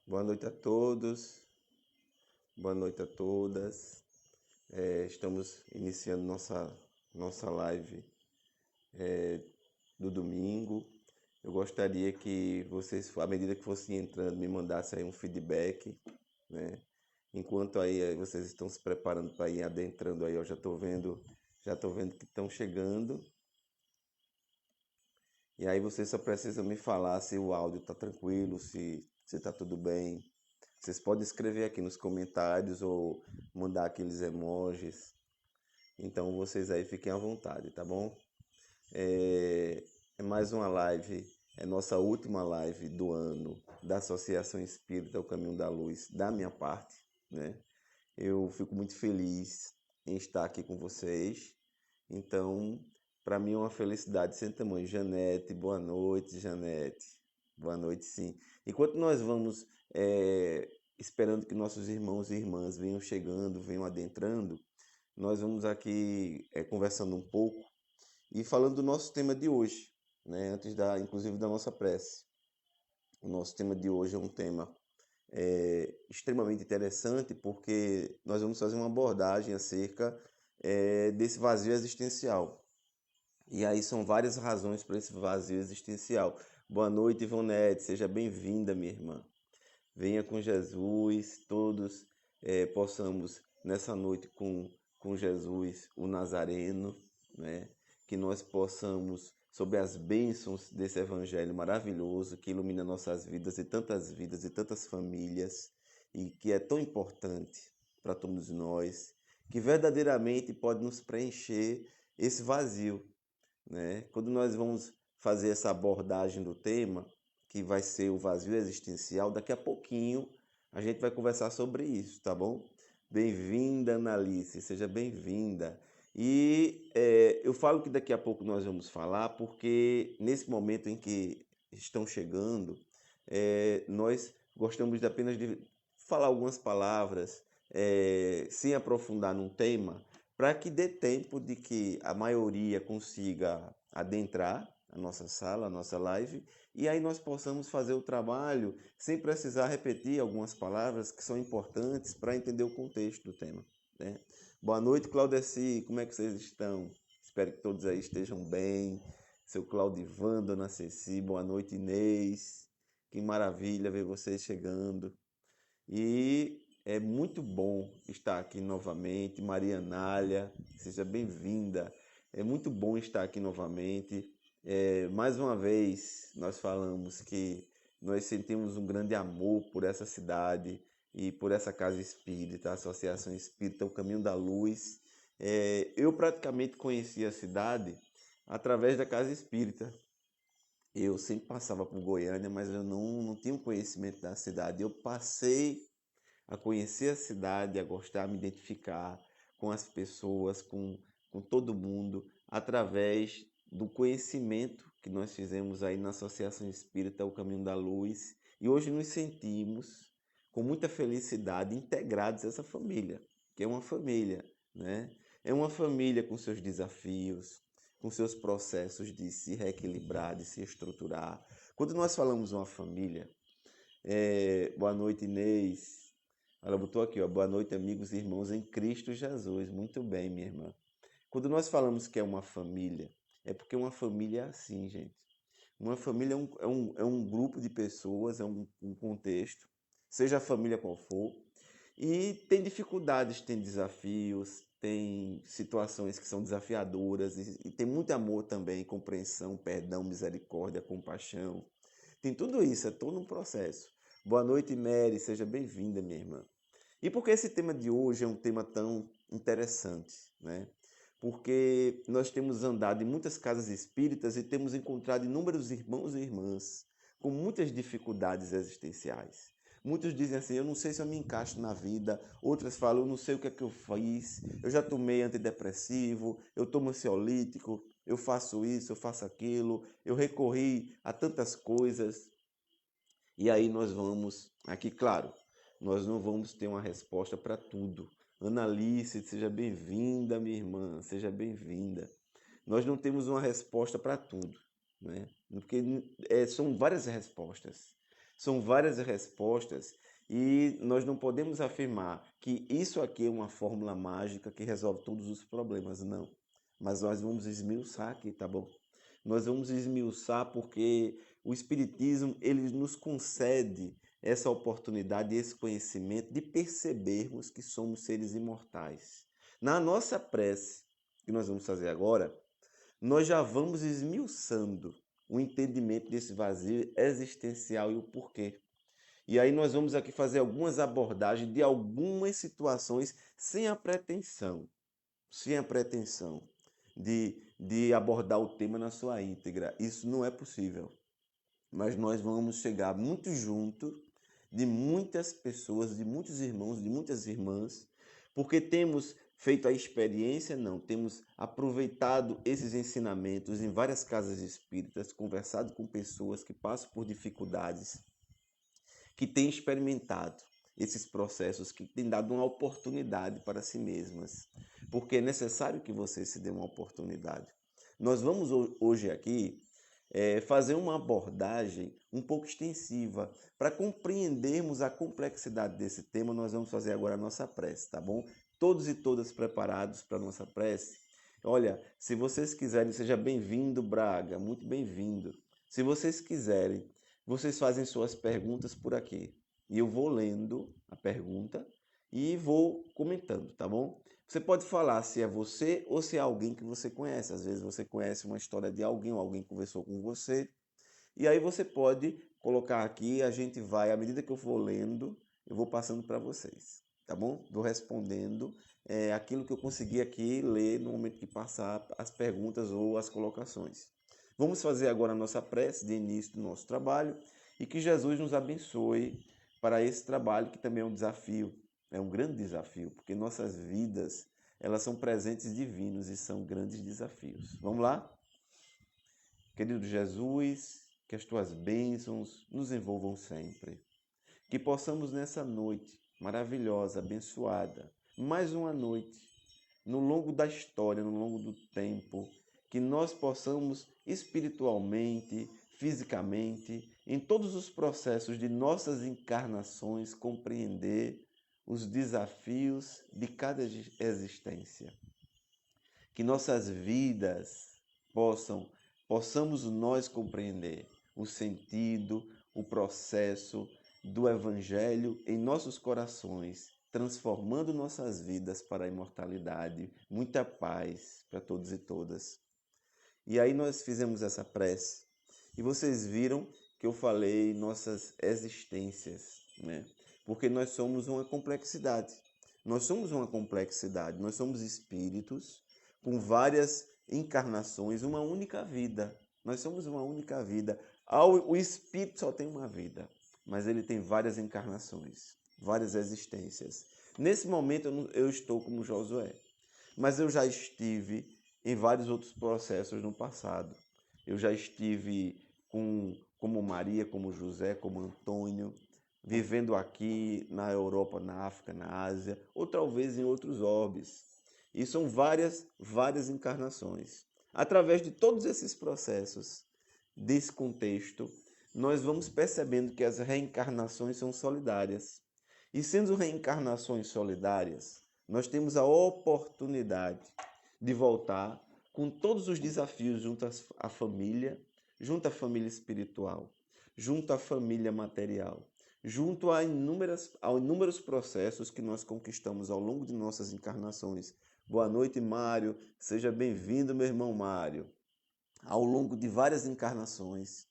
Boa noite a todos, boa noite a todas. Estamos iniciando nossa live do domingo. Eu gostaria que vocês, à medida que fossem entrando, me mandassem aí um feedback, né? Enquanto aí vocês estão se preparando para ir adentrando aí, eu já estou vendo que estão chegando. E aí vocês só precisam me falar se o áudio está tranquilo, se está tudo bem. Vocês podem escrever aqui nos comentários ou mandar aqueles emojis. Então vocês aí fiquem à vontade, tá bom? É mais uma live, é nossa última live do ano da Associação Espírita O Caminho da Luz, da minha parte, né? Eu fico muito feliz em estar aqui com vocês. Então, para mim é uma felicidade sem tamanho. Janete, boa noite, Janete. Boa noite, sim. Enquanto nós vamos esperando que nossos irmãos e irmãs venham chegando, venham adentrando, nós vamos aqui conversando um pouco e falando do nosso tema de hoje, né? Inclusive da nossa prece. O nosso tema de hoje é um tema extremamente interessante porque nós vamos fazer uma abordagem acerca desse vazio existencial. E aí são várias razões para esse vazio existencial. Boa noite, Ivonete, seja bem-vinda, minha irmã. Venha com Jesus, todos possamos nessa noite com Jesus, o Nazareno, né? Que nós possamos, sob as bênçãos desse evangelho maravilhoso que ilumina nossas vidas e tantas famílias, e que é tão importante para todos nós, que verdadeiramente pode nos preencher esse vazio, né? Quando nós vamos fazer essa abordagem do tema, que vai ser o vazio existencial, daqui a pouquinho a gente vai conversar sobre isso, tá bom? Bem-vinda, Analice, seja bem-vinda. E eu falo que daqui a pouco nós vamos falar, porque nesse momento em que estão chegando, nós gostamos de apenas de falar algumas palavras, sem aprofundar num tema, para que dê tempo de que a maioria consiga adentrar a nossa sala, a nossa live, e aí nós possamos fazer o trabalho sem precisar repetir algumas palavras que são importantes para entender o contexto do tema, né? Boa noite, Claudeci, como é que vocês estão? Espero que todos aí estejam bem. Seu Claudivan, Dona Ceci, boa noite, Inês. Que maravilha ver vocês chegando. E é muito bom estar aqui novamente. Maria Anália, seja bem-vinda. É muito bom estar aqui novamente. Mais uma vez, nós falamos que nós sentimos um grande amor por essa cidade e por essa casa espírita, a Associação Espírita O Caminho da Luz. Eu praticamente conheci a cidade através da casa espírita. Eu sempre passava por Goiânia, mas eu não tinha um conhecimento da cidade. Eu passei a conhecer a cidade, a gostar, a me identificar com as pessoas, com todo mundo, através do conhecimento que nós fizemos aí na Associação Espírita O Caminho da Luz. E hoje nos sentimos com muita felicidade integrados a essa família, que é uma família, né? É uma família com seus desafios, com seus processos de se reequilibrar, de se estruturar. Quando nós falamos uma família, boa noite, Inês. Ela botou aqui, ó, boa noite, amigos e irmãos em Cristo Jesus. Muito bem, minha irmã. Quando nós falamos que é uma família, é porque uma família é assim, gente. Uma família é um grupo de pessoas, é um contexto, seja a família qual for, e tem dificuldades, tem desafios, tem situações que são desafiadoras, e tem muito amor também, compreensão, perdão, misericórdia, compaixão. Tem tudo isso, é todo um processo. Boa noite, Mary, seja bem-vinda, minha irmã. E por que esse tema de hoje é um tema tão interessante, né? Porque nós temos andado em muitas casas espíritas e temos encontrado inúmeros irmãos e irmãs com muitas dificuldades existenciais. Muitos dizem assim, eu não sei se eu me encaixo na vida. Outras falam, eu não sei o que é que eu fiz. Eu já tomei antidepressivo, eu tomo ansiolítico, eu faço isso, eu faço aquilo. Eu recorri a tantas coisas. E aí nós vamos, aqui claro, nós não vamos ter uma resposta para tudo. Analice, seja bem-vinda, minha irmã, seja bem-vinda. Nós não temos uma resposta para tudo, né? Porque são várias respostas. São várias respostas e nós não podemos afirmar que isso aqui é uma fórmula mágica que resolve todos os problemas, não. Mas nós vamos esmiuçar aqui, tá bom? Nós vamos esmiuçar porque o Espiritismo, ele nos concede essa oportunidade, esse conhecimento de percebermos que somos seres imortais. Na nossa prece, que nós vamos fazer agora, nós já vamos esmiuçando o entendimento desse vazio existencial e o porquê. E aí nós vamos aqui fazer algumas abordagens de algumas situações sem a pretensão de abordar o tema na sua íntegra. Isso não é possível. Mas nós vamos chegar muito junto de muitas pessoas, de muitos irmãos, de muitas irmãs, porque temos feito a experiência, não, temos aproveitado esses ensinamentos em várias casas espíritas, conversado com pessoas que passam por dificuldades, que têm experimentado esses processos, que têm dado uma oportunidade para si mesmas, porque é necessário que você se dê uma oportunidade. Nós vamos hoje aqui fazer uma abordagem um pouco extensiva. Para compreendermos a complexidade desse tema, nós vamos fazer agora a nossa prece, tá bom? Todos e todas preparados para a nossa prece? Olha, se vocês quiserem, seja bem-vindo, Braga, muito bem-vindo. Se vocês quiserem, vocês fazem suas perguntas por aqui. E eu vou lendo a pergunta e vou comentando, tá bom? Você pode falar se é você ou se é alguém que você conhece. Às vezes você conhece uma história de alguém, ou alguém conversou com você. E aí você pode colocar aqui, a gente vai, à medida que eu for lendo, eu vou passando para vocês, tá bom? Vou respondendo aquilo que eu consegui aqui ler no momento que passar as perguntas ou as colocações. Vamos fazer agora a nossa prece de início do nosso trabalho e que Jesus nos abençoe para esse trabalho que também é um desafio, é um grande desafio, porque nossas vidas, elas são presentes divinos e são grandes desafios. Vamos lá? Querido Jesus, que as tuas bênçãos nos envolvam sempre. Que possamos nessa noite maravilhosa, abençoada, mais uma noite, no longo da história, no longo do tempo, que nós possamos espiritualmente, fisicamente, em todos os processos de nossas encarnações, compreender os desafios de cada existência. Que nossas vidas possamos nós compreender o sentido, o processo do Evangelho em nossos corações, transformando nossas vidas para a imortalidade. Muita paz para todos e todas. E aí nós fizemos essa prece e vocês viram que eu falei nossas existências, né? Porque nós somos uma complexidade. Nós somos uma complexidade, nós somos espíritos com várias encarnações, uma única vida. Nós somos uma única vida. O espírito só tem uma vida, mas ele tem várias encarnações, várias existências. Nesse momento eu estou como Josué, mas eu já estive em vários outros processos no passado. Eu já estive como Maria, como José, como Antônio, vivendo aqui na Europa, na África, na Ásia, ou talvez em outros orbes. E são várias encarnações. Através de todos esses processos, desse contexto, nós vamos percebendo que as reencarnações são solidárias. E sendo reencarnações solidárias, nós temos a oportunidade de voltar com todos os desafios junto à família, junto à família espiritual, junto à família material, junto a inúmeros processos que nós conquistamos ao longo de nossas encarnações. Boa noite, Mário. Seja bem-vindo, meu irmão Mário. Ao longo de várias encarnações,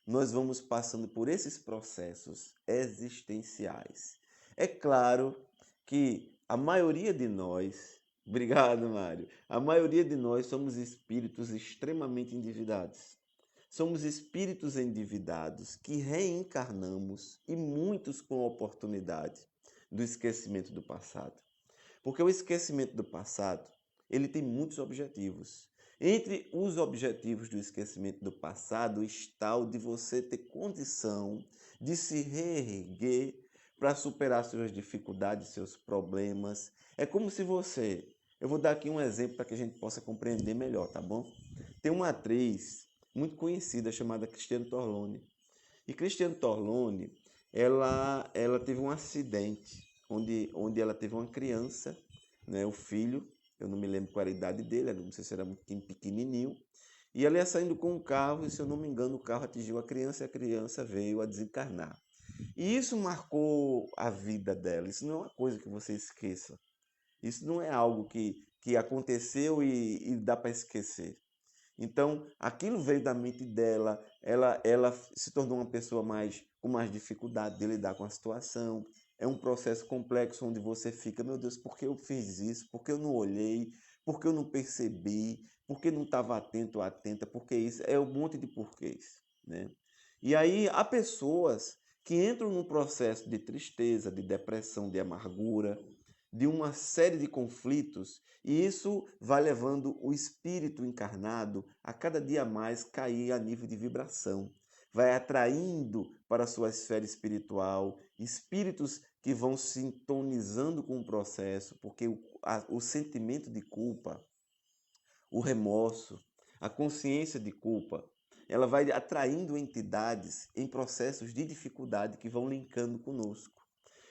nós vamos passando por esses processos existenciais. É claro que a maioria de nós, obrigado, Mário, a maioria de nós somos espíritos extremamente endividados. Somos espíritos endividados que reencarnamos e muitos com a oportunidade do esquecimento do passado. Porque o esquecimento do passado, ele tem muitos objetivos. Entre os objetivos do esquecimento do passado está o de você ter condição de se reerguer para superar suas dificuldades, seus problemas. É como se eu vou dar aqui um exemplo para que a gente possa compreender melhor, tá bom? Tem uma atriz muito conhecida chamada Cristiane Torlone. E Cristiane Torlone, ela teve um acidente, onde ela teve uma criança, né, o filho, eu não me lembro qual era a idade dele, não sei se era muito pequenininho, e ela ia saindo com o carro, e se eu não me engano, o carro atingiu a criança e a criança veio a desencarnar. E isso marcou a vida dela, isso não é uma coisa que você esqueça. Isso não é algo que aconteceu e dá para esquecer. Então, aquilo veio da mente dela, ela se tornou uma pessoa com mais dificuldade de lidar com a situação. É um processo complexo onde você fica, meu Deus, por que eu fiz isso? Por que eu não olhei? Por que eu não percebi? Por que não estava atento ou atenta? Por que isso? É um monte de porquês, né? E aí há pessoas que entram num processo de tristeza, de depressão, de amargura, de uma série de conflitos, e isso vai levando o espírito encarnado a cada dia mais cair a nível de vibração. Vai atraindo para a sua esfera espiritual espíritos que vão sintonizando com o processo, porque o sentimento de culpa, o remorso, a consciência de culpa, ela vai atraindo entidades em processos de dificuldade que vão linkando conosco.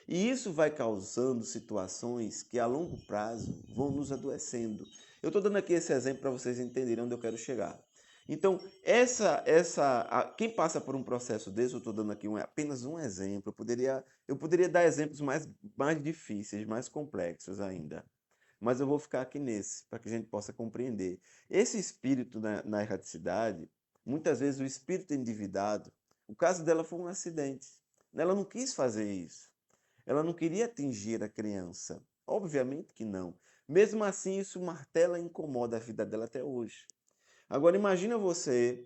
E isso vai causando situações que a longo prazo vão nos adoecendo. Eu estou dando aqui esse exemplo para vocês entenderem onde eu quero chegar. Então, quem passa por um processo desse, eu estou dando aqui apenas um exemplo. Eu poderia dar exemplos mais difíceis, mais complexos ainda. Mas eu vou ficar aqui nesse, para que a gente possa compreender. Esse espírito na erraticidade, muitas vezes o espírito endividado, o caso dela foi um acidente. Ela não quis fazer isso. Ela não queria atingir a criança. Obviamente que não. Mesmo assim, isso martela e incomoda a vida dela até hoje. Agora imagina você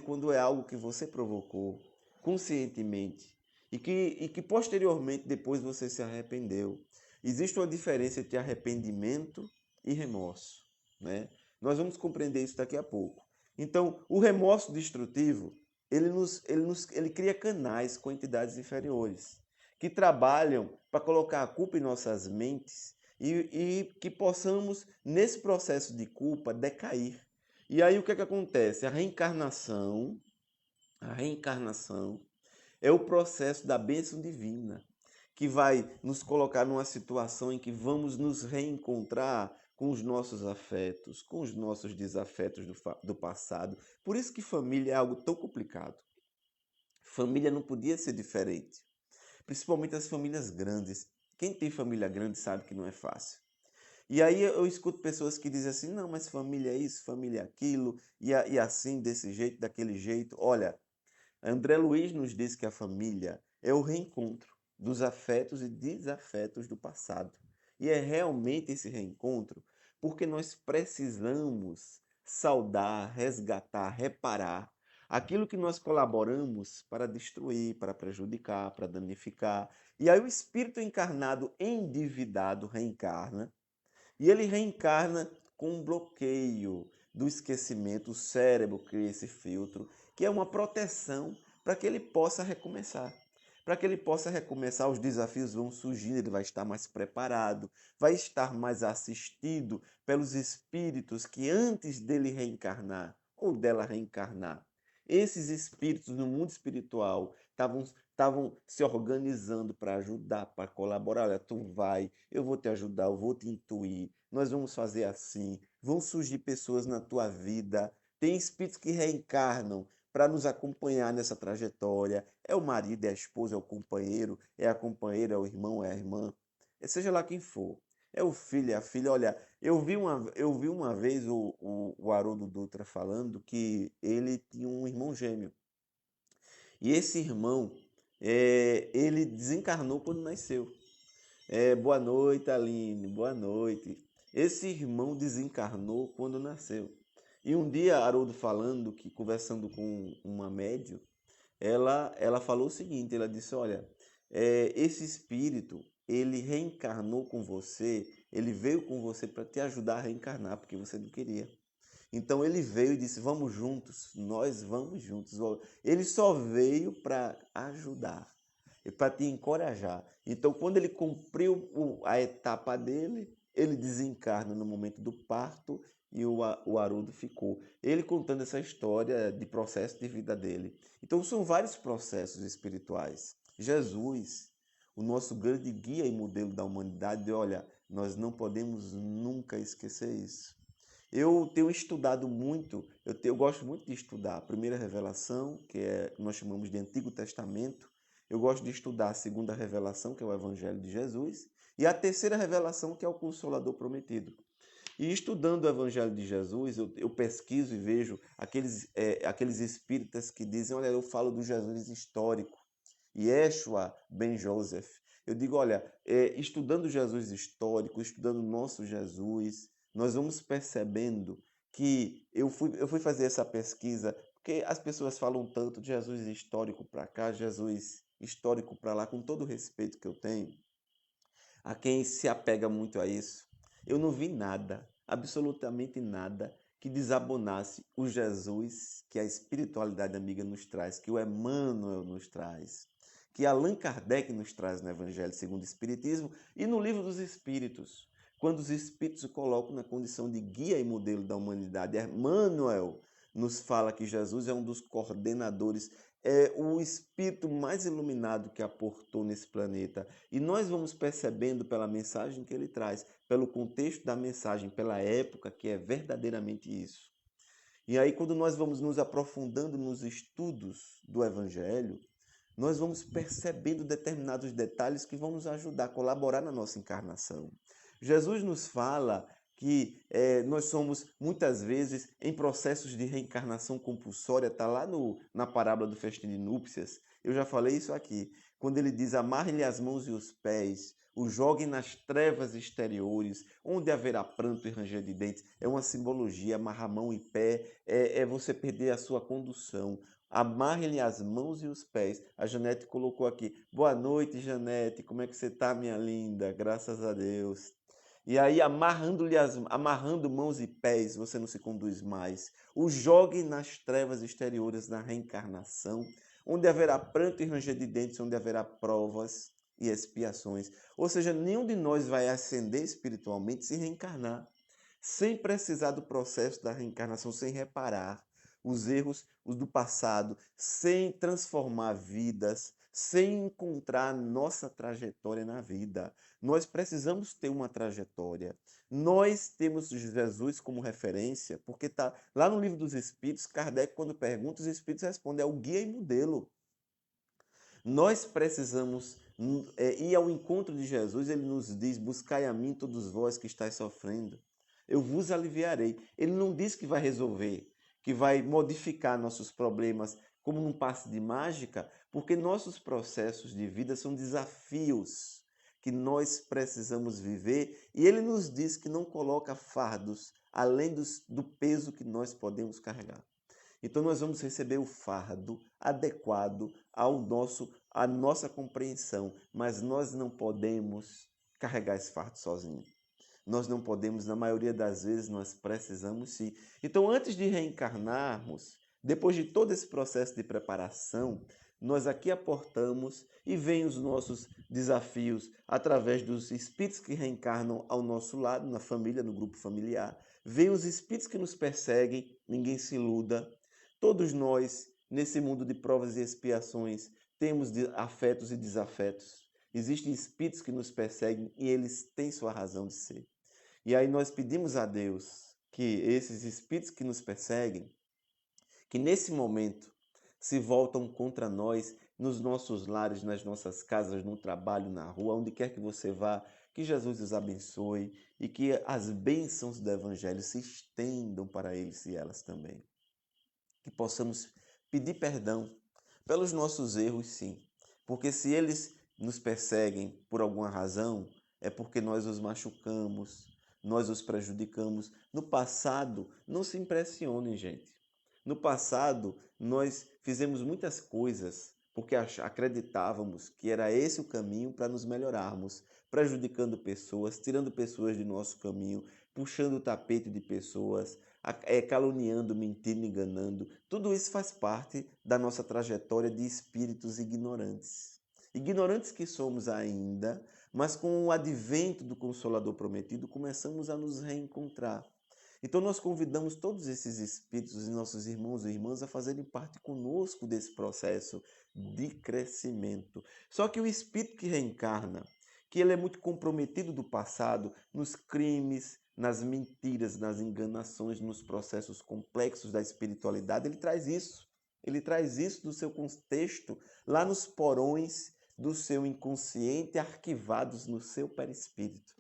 quando é algo que você provocou conscientemente e que posteriormente depois você se arrependeu. Existe uma diferença entre arrependimento e remorso, né? Nós vamos compreender isso daqui a pouco. Então, o remorso destrutivo, ele cria canais com entidades inferiores que trabalham para colocar a culpa em nossas mentes e que possamos, nesse processo de culpa, decair. E aí o que é que acontece? A reencarnação é o processo da bênção divina, que vai nos colocar numa situação em que vamos nos reencontrar com os nossos afetos, com os nossos desafetos do passado. Por isso que família é algo tão complicado. Família não podia ser diferente. Principalmente as famílias grandes. Quem tem família grande sabe que não é fácil. E aí eu escuto pessoas que dizem assim, não, mas família é isso, família é aquilo, e assim, desse jeito, daquele jeito. Olha, André Luiz nos diz que a família é o reencontro dos afetos e desafetos do passado. E é realmente esse reencontro porque nós precisamos saudar, resgatar, reparar aquilo que nós colaboramos para destruir, para prejudicar, para danificar. E aí o espírito encarnado endividado reencarna, e ele reencarna com um bloqueio do esquecimento. O cérebro cria esse filtro, que é uma proteção para que ele possa recomeçar. Para que ele possa recomeçar, os desafios vão surgindo, ele vai estar mais preparado, vai estar mais assistido pelos espíritos que antes dele reencarnar ou dela reencarnar, esses espíritos no mundo espiritual estavam se organizando para ajudar, para colaborar. Olha, tu vai, eu vou te ajudar, eu vou te intuir, nós vamos fazer assim. Vão surgir pessoas na tua vida, tem espíritos que reencarnam para nos acompanhar nessa trajetória. É o marido, é a esposa, é o companheiro, é a companheira, é o irmão, é a irmã, seja lá quem for. É o filho, é a filha. Olha, eu vi uma vez o Haroldo Dutra falando que ele tinha um irmão gêmeo. E esse irmão, ele desencarnou quando nasceu. Boa noite, Aline, boa noite. Esse irmão desencarnou quando nasceu. E um dia, Haroldo falando, que conversando com uma médium, ela falou o seguinte, ela disse, olha, esse espírito, ele reencarnou com você, ele veio com você para te ajudar a reencarnar, porque você não queria. Então ele veio e disse, vamos juntos, nós vamos juntos. Ele só veio para ajudar, para te encorajar. Então quando ele cumpriu a etapa dele, ele desencarna no momento do parto e o Haroldo ficou. Ele contando essa história de processo de vida dele. Então são vários processos espirituais. Jesus, o nosso grande guia e modelo da humanidade, olha, nós não podemos nunca esquecer isso. Eu tenho estudado muito, eu gosto muito de estudar a primeira revelação, nós chamamos de Antigo Testamento. Eu gosto de estudar a segunda revelação, que é o Evangelho de Jesus, e a terceira revelação, que é o Consolador Prometido. E estudando o Evangelho de Jesus, eu pesquiso e vejo aqueles espíritas que dizem, olha, eu falo do Jesus histórico, Yeshua Ben Joseph. Eu digo, olha, estudando Jesus histórico, estudando o nosso Jesus, nós vamos percebendo que eu fui fazer essa pesquisa, porque as pessoas falam tanto de Jesus histórico para cá, Jesus histórico para lá, com todo o respeito que eu tenho, a quem se apega muito a isso. Eu não vi nada, absolutamente nada, que desabonasse o Jesus que a espiritualidade amiga nos traz, que o Emmanuel nos traz, que Allan Kardec nos traz no Evangelho segundo o Espiritismo e no Livro dos Espíritos. Quando os Espíritos o colocam na condição de guia e modelo da humanidade, Emmanuel nos fala que Jesus é um dos coordenadores, é o espírito mais iluminado que aportou nesse planeta. E nós vamos percebendo pela mensagem que ele traz, pelo contexto da mensagem, pela época, que é verdadeiramente isso. E aí, quando nós vamos nos aprofundando nos estudos do Evangelho, nós vamos percebendo determinados detalhes que vão nos ajudar a colaborar na nossa encarnação. Jesus nos fala que nós somos muitas vezes em processos de reencarnação compulsória, está lá na parábola do festim de núpcias. Eu já falei isso aqui, quando ele diz: amarre-lhe as mãos e os pés, o joguem nas trevas exteriores, onde haverá pranto e ranger de dentes. É uma simbologia, amarrar mão e pé, é você perder a sua condução. Amarre-lhe as mãos e os pés. A Janete colocou aqui: boa noite, Janete, como é que você está, minha linda? Graças a Deus. E aí, amarrando mãos e pés, você não se conduz mais. O jogue nas trevas exteriores, na reencarnação, onde haverá pranto e ranger de dentes, onde haverá provas e expiações. Ou seja, nenhum de nós vai ascender espiritualmente se reencarnar, sem precisar do processo da reencarnação, sem reparar os erros do passado, sem transformar vidas, sem encontrar nossa trajetória na vida. Nós precisamos ter uma trajetória. Nós temos Jesus como referência, porque está lá no Livro dos Espíritos, Kardec, quando pergunta, os Espíritos respondem, é o guia e modelo. Nós precisamos ir ao encontro de Jesus. Ele nos diz: buscai a mim todos vós que estáis sofrendo, eu vos aliviarei. Ele não diz que vai resolver, que vai modificar nossos problemas como num passe de mágica, porque nossos processos de vida são desafios que nós precisamos viver, e ele nos diz que não coloca fardos além do peso que nós podemos carregar. Então nós vamos receber o fardo adequado à nossa compreensão, mas nós não podemos carregar esse fardo sozinho. Nós não podemos, na maioria das vezes, nós precisamos sim. Então, antes de reencarnarmos, depois de todo esse processo de preparação, nós aqui aportamos e vêm os nossos desafios através dos espíritos que reencarnam ao nosso lado, na família, no grupo familiar. Vêm os espíritos que nos perseguem, ninguém se iluda. Todos nós, nesse mundo de provas e expiações, temos afetos e desafetos. Existem espíritos que nos perseguem e eles têm sua razão de ser. E aí nós pedimos a Deus que esses espíritos que nos perseguem, que nesse momento se voltam contra nós, nos nossos lares, nas nossas casas, no trabalho, na rua, onde quer que você vá, que Jesus os abençoe e que as bênçãos do Evangelho se estendam para eles e elas também. Que possamos pedir perdão pelos nossos erros, sim. Porque se eles nos perseguem por alguma razão, é porque nós os machucamos, nós os prejudicamos. No passado, não se impressionem, gente. No passado, nós fizemos muitas coisas porque acreditávamos que era esse o caminho para nos melhorarmos, prejudicando pessoas, tirando pessoas de nosso caminho, puxando o tapete de pessoas, caluniando, mentindo, enganando. Tudo isso faz parte da nossa trajetória de espíritos ignorantes. Ignorantes que somos ainda, mas com o advento do Consolador Prometido começamos a nos reencontrar. Então nós convidamos todos esses espíritos e nossos irmãos e irmãs a fazerem parte conosco desse processo de crescimento. Só que o espírito que reencarna, que ele é muito comprometido do passado, nos crimes, nas mentiras, nas enganações, nos processos complexos da espiritualidade, ele traz isso. Ele traz isso do seu contexto lá nos porões do seu inconsciente, arquivados no seu perispírito.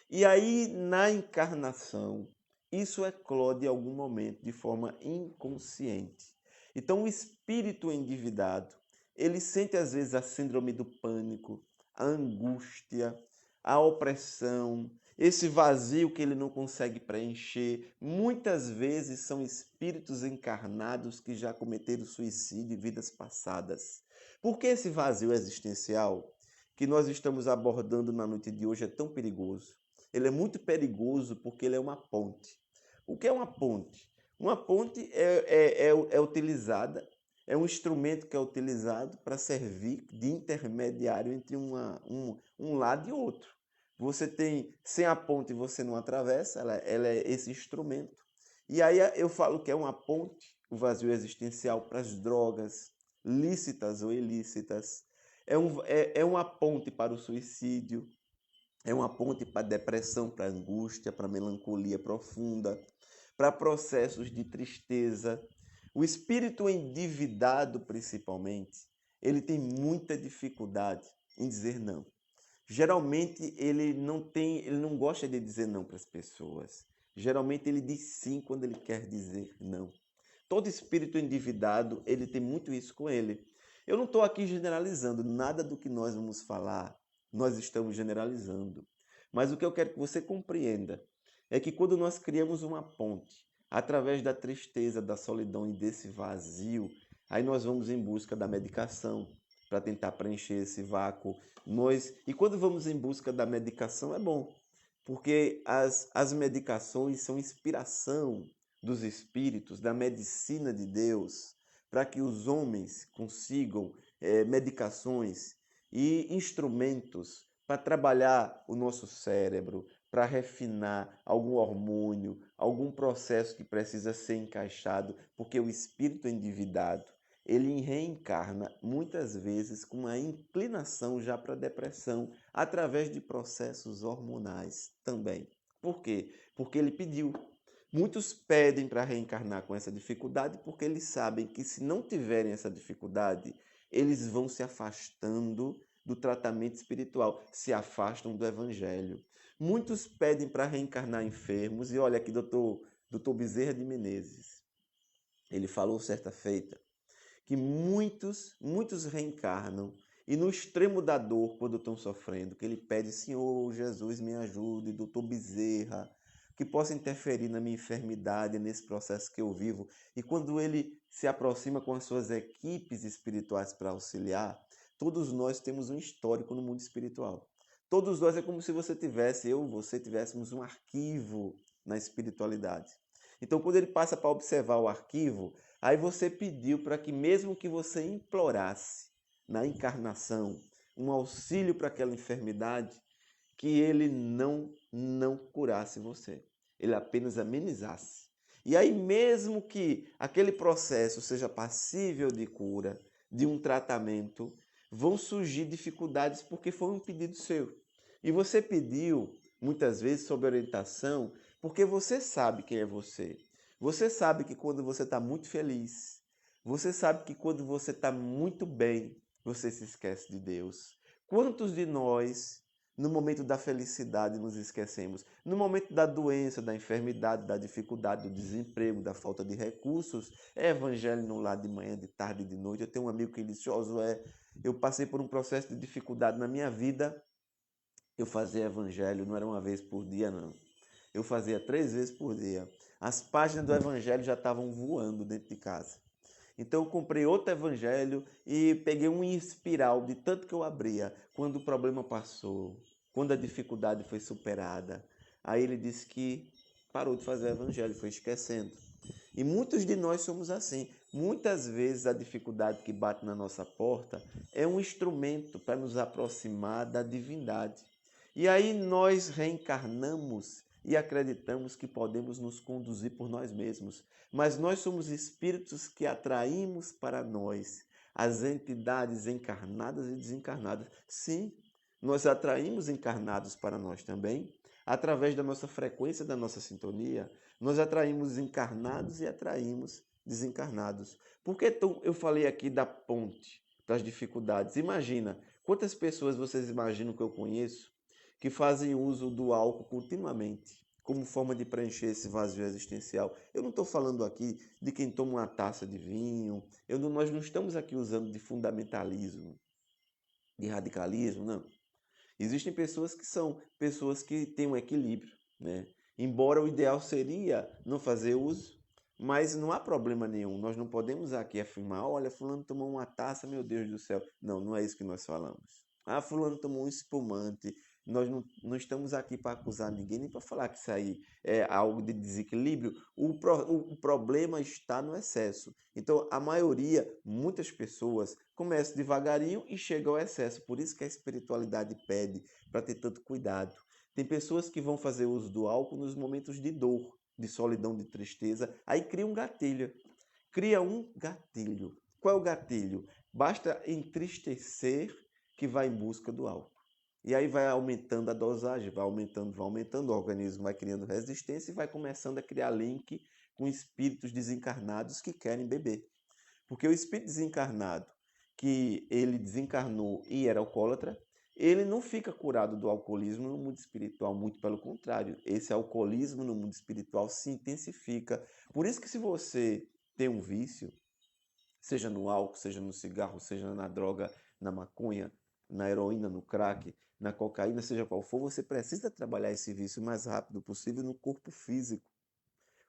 E aí, na encarnação, isso eclode em algum momento de forma inconsciente. Então, o espírito endividado, ele sente às vezes a síndrome do pânico, a angústia, a opressão, esse vazio que ele não consegue preencher. Muitas vezes são espíritos encarnados que já cometeram suicídio em vidas passadas. Por que esse vazio existencial que nós estamos abordando na noite de hoje é tão perigoso? Ele é muito perigoso porque ele é uma ponte. O que é uma ponte? Uma ponte é utilizada, é um instrumento que é utilizado para servir de intermediário entre um lado e outro. Você tem, sem a ponte você não atravessa, ela é esse instrumento. E aí eu falo que é uma ponte, o vazio existencial, para as drogas, lícitas ou ilícitas. É uma ponte para o suicídio, é uma ponte para a depressão, para a angústia, para a melancolia profunda, para processos de tristeza. O espírito endividado, principalmente, ele tem muita dificuldade em dizer não. Geralmente ele não gosta de dizer não para as pessoas. Geralmente ele diz sim quando ele quer dizer não. Todo espírito endividado, ele tem muito isso com ele. Eu não estou aqui generalizando, nada do que nós vamos falar, nós estamos generalizando. Mas o que eu quero que você compreenda é que quando nós criamos uma ponte, através da tristeza, da solidão e desse vazio, aí nós vamos em busca da medicação para tentar preencher esse vácuo. E quando vamos em busca da medicação é bom, porque as medicações são inspiração dos espíritos, da medicina de Deus, para que os homens consigam medicações e instrumentos para trabalhar o nosso cérebro, para refinar algum hormônio, algum processo que precisa ser encaixado, porque o espírito endividado, ele reencarna muitas vezes com uma inclinação já para a depressão, através de processos hormonais também. Por quê? Porque ele pediu. Muitos pedem para reencarnar com essa dificuldade porque eles sabem que se não tiverem essa dificuldade, eles vão se afastando do tratamento espiritual, se afastam do evangelho. Muitos pedem para reencarnar enfermos, e olha aqui, doutor Bezerra de Menezes, ele falou certa feita que muitos reencarnam e no extremo da dor, quando estão sofrendo, que ele pede, Senhor Jesus, me ajude, doutor Bezerra, que possa interferir na minha enfermidade, nesse processo que eu vivo. E quando ele se aproxima com as suas equipes espirituais para auxiliar, todos nós temos um histórico no mundo espiritual. Todos nós é como se você tivéssemos um arquivo na espiritualidade. Então, quando ele passa para observar o arquivo, aí você pediu para que, mesmo que você implorasse na encarnação um auxílio para aquela enfermidade, que ele não curasse você. Ele apenas amenizasse. E aí, mesmo que aquele processo seja passível de cura, de um tratamento, vão surgir dificuldades porque foi um pedido seu. E você pediu, muitas vezes, sob orientação, porque você sabe quem é você. Você sabe que quando você está muito feliz, você sabe que quando você está muito bem, você se esquece de Deus. Quantos de nós, no momento da felicidade, nos esquecemos? No momento da doença, da enfermidade, da dificuldade, do desemprego, da falta de recursos, é evangelho no lar de manhã, de tarde e de noite. Eu tenho um amigo que disse, Josué, eu passei por um processo de dificuldade na minha vida, eu fazia evangelho, não era uma vez por dia, não. Eu fazia 3 vezes por dia. As páginas do evangelho já estavam voando dentro de casa. Então eu comprei outro evangelho e peguei um espiral de tanto que eu abria. Quando o problema passou, quando a dificuldade foi superada, aí ele disse que parou de fazer o evangelho, foi esquecendo. E muitos de nós somos assim. Muitas vezes a dificuldade que bate na nossa porta é um instrumento para nos aproximar da divindade. E aí nós reencarnamos e acreditamos que podemos nos conduzir por nós mesmos. Mas nós somos espíritos que atraímos para nós as entidades encarnadas e desencarnadas. Sim, nós atraímos encarnados para nós também, através da nossa frequência, da nossa sintonia. Nós atraímos encarnados e atraímos desencarnados. Por que então eu falei aqui da ponte, das dificuldades? Imagina, quantas pessoas vocês imaginam que eu conheço que fazem uso do álcool continuamente, como forma de preencher esse vazio existencial? Eu não estou falando aqui de quem toma uma taça de vinho, nós não estamos aqui usando de fundamentalismo, de radicalismo, não. Existem pessoas que são pessoas que têm um equilíbrio, né? Embora o ideal seria não fazer uso, mas não há problema nenhum. Nós não podemos aqui afirmar, olha, fulano tomou uma taça, meu Deus do céu. Não, não é isso que nós falamos. Ah, fulano tomou um espumante. Nós não estamos aqui para acusar ninguém, nem para falar que isso aí é algo de desequilíbrio. O problema está no excesso. Então, a maioria, muitas pessoas, começam devagarinho e chegam ao excesso. Por isso que a espiritualidade pede para ter tanto cuidado. Tem pessoas que vão fazer uso do álcool nos momentos de dor, de solidão, de tristeza. Aí cria um gatilho. Cria um gatilho. Qual é o gatilho? Basta entristecer que vai em busca do álcool. E aí vai aumentando a dosagem, vai aumentando, o organismo vai criando resistência e vai começando a criar link com espíritos desencarnados que querem beber. Porque o espírito desencarnado, que ele desencarnou e era alcoólatra, ele não fica curado do alcoolismo no mundo espiritual, muito pelo contrário. Esse alcoolismo no mundo espiritual se intensifica. Por isso que se você tem um vício, seja no álcool, seja no cigarro, seja na droga, na maconha, na heroína, no crack, na cocaína, seja qual for, você precisa trabalhar esse vício o mais rápido possível no corpo físico.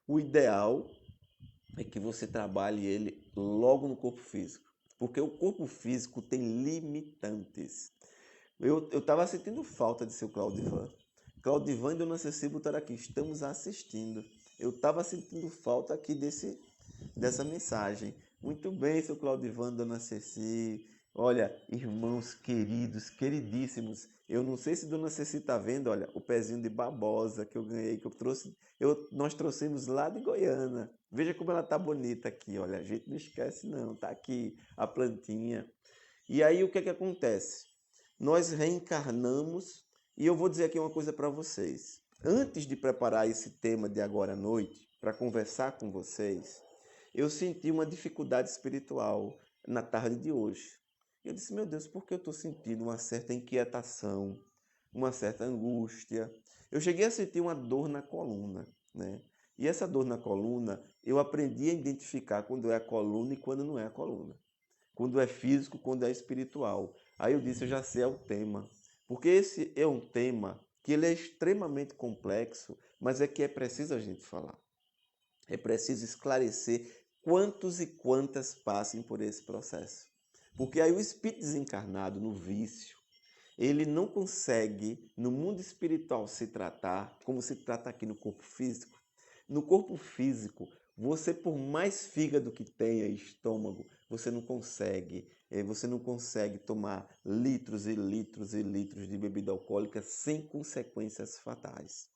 O ideal é que você trabalhe ele logo no corpo físico, porque o corpo físico tem limitantes. Eu estava sentindo falta de seu Claudivan. Claudivan e Dona Ceci botaram aqui, estamos assistindo. Eu estava sentindo falta aqui dessa mensagem. Muito bem, seu Claudivan, Dona Ceci. Olha, irmãos queridos, queridíssimos. Eu não sei se Dona Ceci está vendo, olha, o pezinho de babosa que eu ganhei, que eu trouxe. Nós trouxemos lá de Goiânia. Veja como ela tá bonita aqui, olha. A gente não esquece, não. Tá aqui a plantinha. E aí o que é que acontece? Nós reencarnamos, e eu vou dizer aqui uma coisa para vocês. Antes de preparar esse tema de agora à noite, para conversar com vocês, eu senti uma dificuldade espiritual na tarde de hoje. Eu disse, meu Deus, por que eu estou sentindo uma certa inquietação, uma certa angústia? Eu cheguei a sentir uma dor na coluna, né? E essa dor na coluna, eu aprendi a identificar quando é a coluna e quando não é a coluna. Quando é físico, quando é espiritual. Aí eu disse, eu já sei o tema. Porque esse é um tema que ele é extremamente complexo, mas é que é preciso a gente falar. É preciso esclarecer quantos e quantas passem por esse processo. Porque aí o espírito desencarnado no vício, ele não consegue, no mundo espiritual, se tratar como se trata aqui no corpo físico. No corpo físico, você, por mais fígado que tenha, estômago, você não consegue tomar litros e litros e litros de bebida alcoólica sem consequências fatais.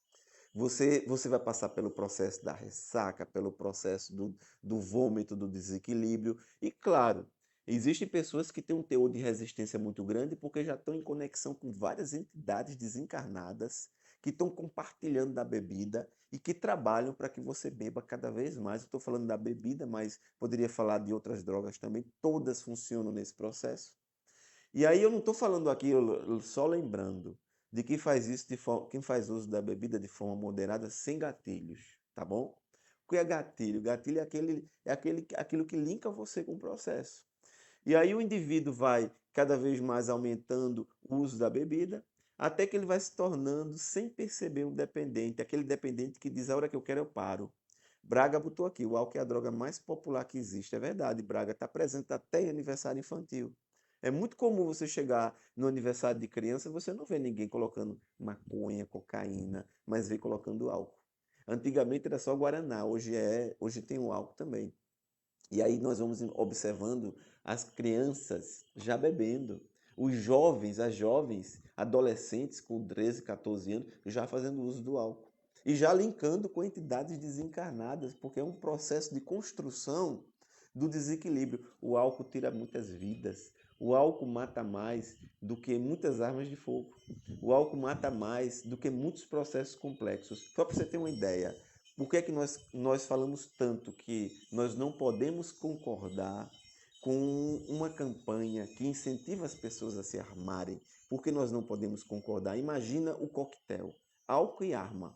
Você vai passar pelo processo da ressaca, pelo processo do vômito, do desequilíbrio. E claro, existem pessoas que têm um teor de resistência muito grande porque já estão em conexão com várias entidades desencarnadas que estão compartilhando da bebida e que trabalham para que você beba cada vez mais. Eu estou falando da bebida, mas poderia falar de outras drogas também. Todas funcionam nesse processo. E aí eu não estou falando aqui, só lembrando, de quem faz isso quem faz uso da bebida de forma moderada, sem gatilhos, tá bom? O que é gatilho? Gatilho é aquilo que linka você com o processo. E aí o indivíduo vai cada vez mais aumentando o uso da bebida, até que ele vai se tornando, sem perceber, um dependente, aquele dependente que diz, a hora que eu quero eu paro. Braga botou aqui, o álcool é a droga mais popular que existe. É verdade, Braga está presente até em aniversário infantil. É muito comum você chegar no aniversário de criança e você não vê ninguém colocando maconha, cocaína, mas vê colocando álcool. Antigamente era só Guaraná, hoje tem o álcool também. E aí nós vamos observando as crianças já bebendo, os jovens, as jovens, adolescentes com 13, 14 anos já fazendo uso do álcool. E já linkando com entidades desencarnadas, porque é um processo de construção do desequilíbrio. O álcool tira muitas vidas. O álcool mata mais do que muitas armas de fogo. O álcool mata mais do que muitos processos complexos. Só para você ter uma ideia, por que é que nós falamos tanto que nós não podemos concordar com uma campanha que incentiva as pessoas a se armarem? Por que nós não podemos concordar? Imagina o coquetel, álcool e arma.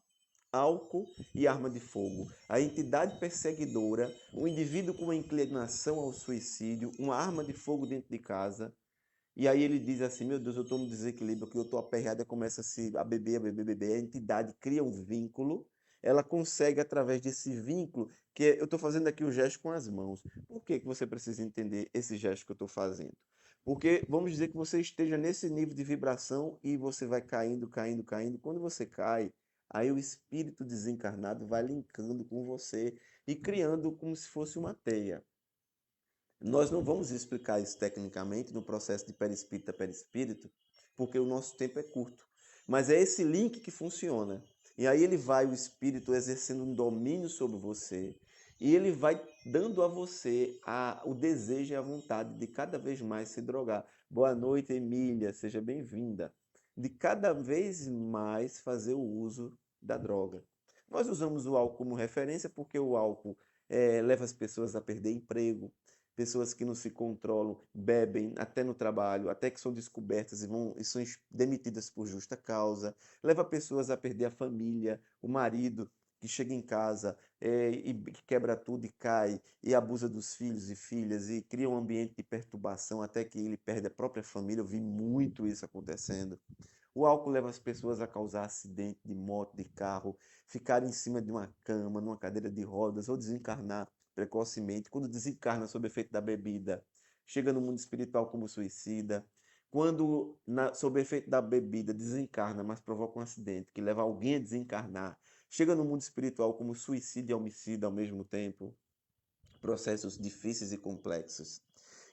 Álcool e arma de fogo. A entidade perseguidora, o indivíduo com uma inclinação ao suicídio, uma arma de fogo dentro de casa. E aí ele diz assim, meu Deus, eu estou no desequilíbrio, que eu estou aperreado, começa a beber, a beber, a beber. A entidade cria um vínculo, ela consegue através desse vínculo, que eu estou fazendo aqui o gesto com as mãos. Por que você precisa entender esse gesto que eu estou fazendo? Porque vamos dizer que você esteja nesse nível de vibração e você vai caindo, caindo, caindo. Quando você cai, aí o espírito desencarnado vai linkando com você e criando como se fosse uma teia. Nós não vamos explicar isso tecnicamente no processo de perispírito a perispírito, porque o nosso tempo é curto. Mas é esse link que funciona. E aí ele vai, o espírito, exercendo um domínio sobre você, e ele vai dando a você o desejo e a vontade de cada vez mais se drogar. Boa noite, Emília, seja bem-vinda. De cada vez mais fazer o uso da droga. Nós usamos o álcool como referência porque o álcool leva as pessoas a perder emprego, pessoas que não se controlam, bebem até no trabalho, até que são descobertas e são demitidas por justa causa, leva pessoas a perder a família, o marido que chega em casa e quebra tudo e cai, e abusa dos filhos e filhas, e cria um ambiente de perturbação até que ele perde a própria família. Eu vi muito isso acontecendo. O álcool leva as pessoas a causar acidente de moto, de carro, ficar em cima de uma cama, numa cadeira de rodas, ou desencarnar precocemente. Quando desencarna sob efeito da bebida, chega no mundo espiritual como suicida. Quando, sob efeito da bebida, desencarna, mas provoca um acidente que leva alguém a desencarnar, chega no mundo espiritual como suicídio e homicida ao mesmo tempo. Processos difíceis e complexos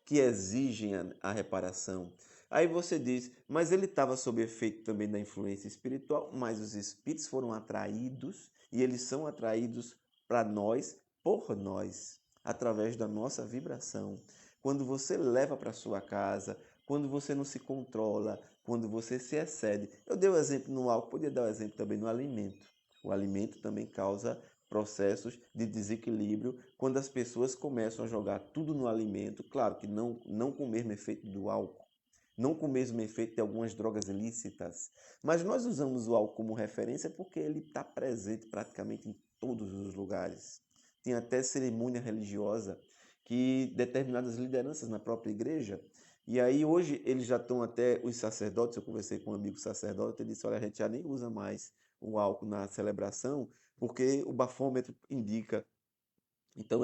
que exigem a reparação. Aí você diz, mas ele estava sob efeito também da influência espiritual, mas os espíritos foram atraídos e eles são atraídos para nós, por nós, através da nossa vibração. Quando você leva para sua casa, quando você não se controla, quando você se excede. Eu dei o exemplo no álcool, podia dar o exemplo também no alimento. O alimento também causa processos de desequilíbrio quando as pessoas começam a jogar tudo no alimento, claro que não com o mesmo efeito do álcool, não com o mesmo efeito de algumas drogas ilícitas, mas nós usamos o álcool como referência porque ele está presente praticamente em todos os lugares. Tem até cerimônia religiosa que determinadas lideranças na própria igreja, e aí hoje eles já estão até, os sacerdotes, eu conversei com um amigo sacerdote, ele disse, olha, a gente já nem usa mais o álcool na celebração, porque o bafômetro indica. Então,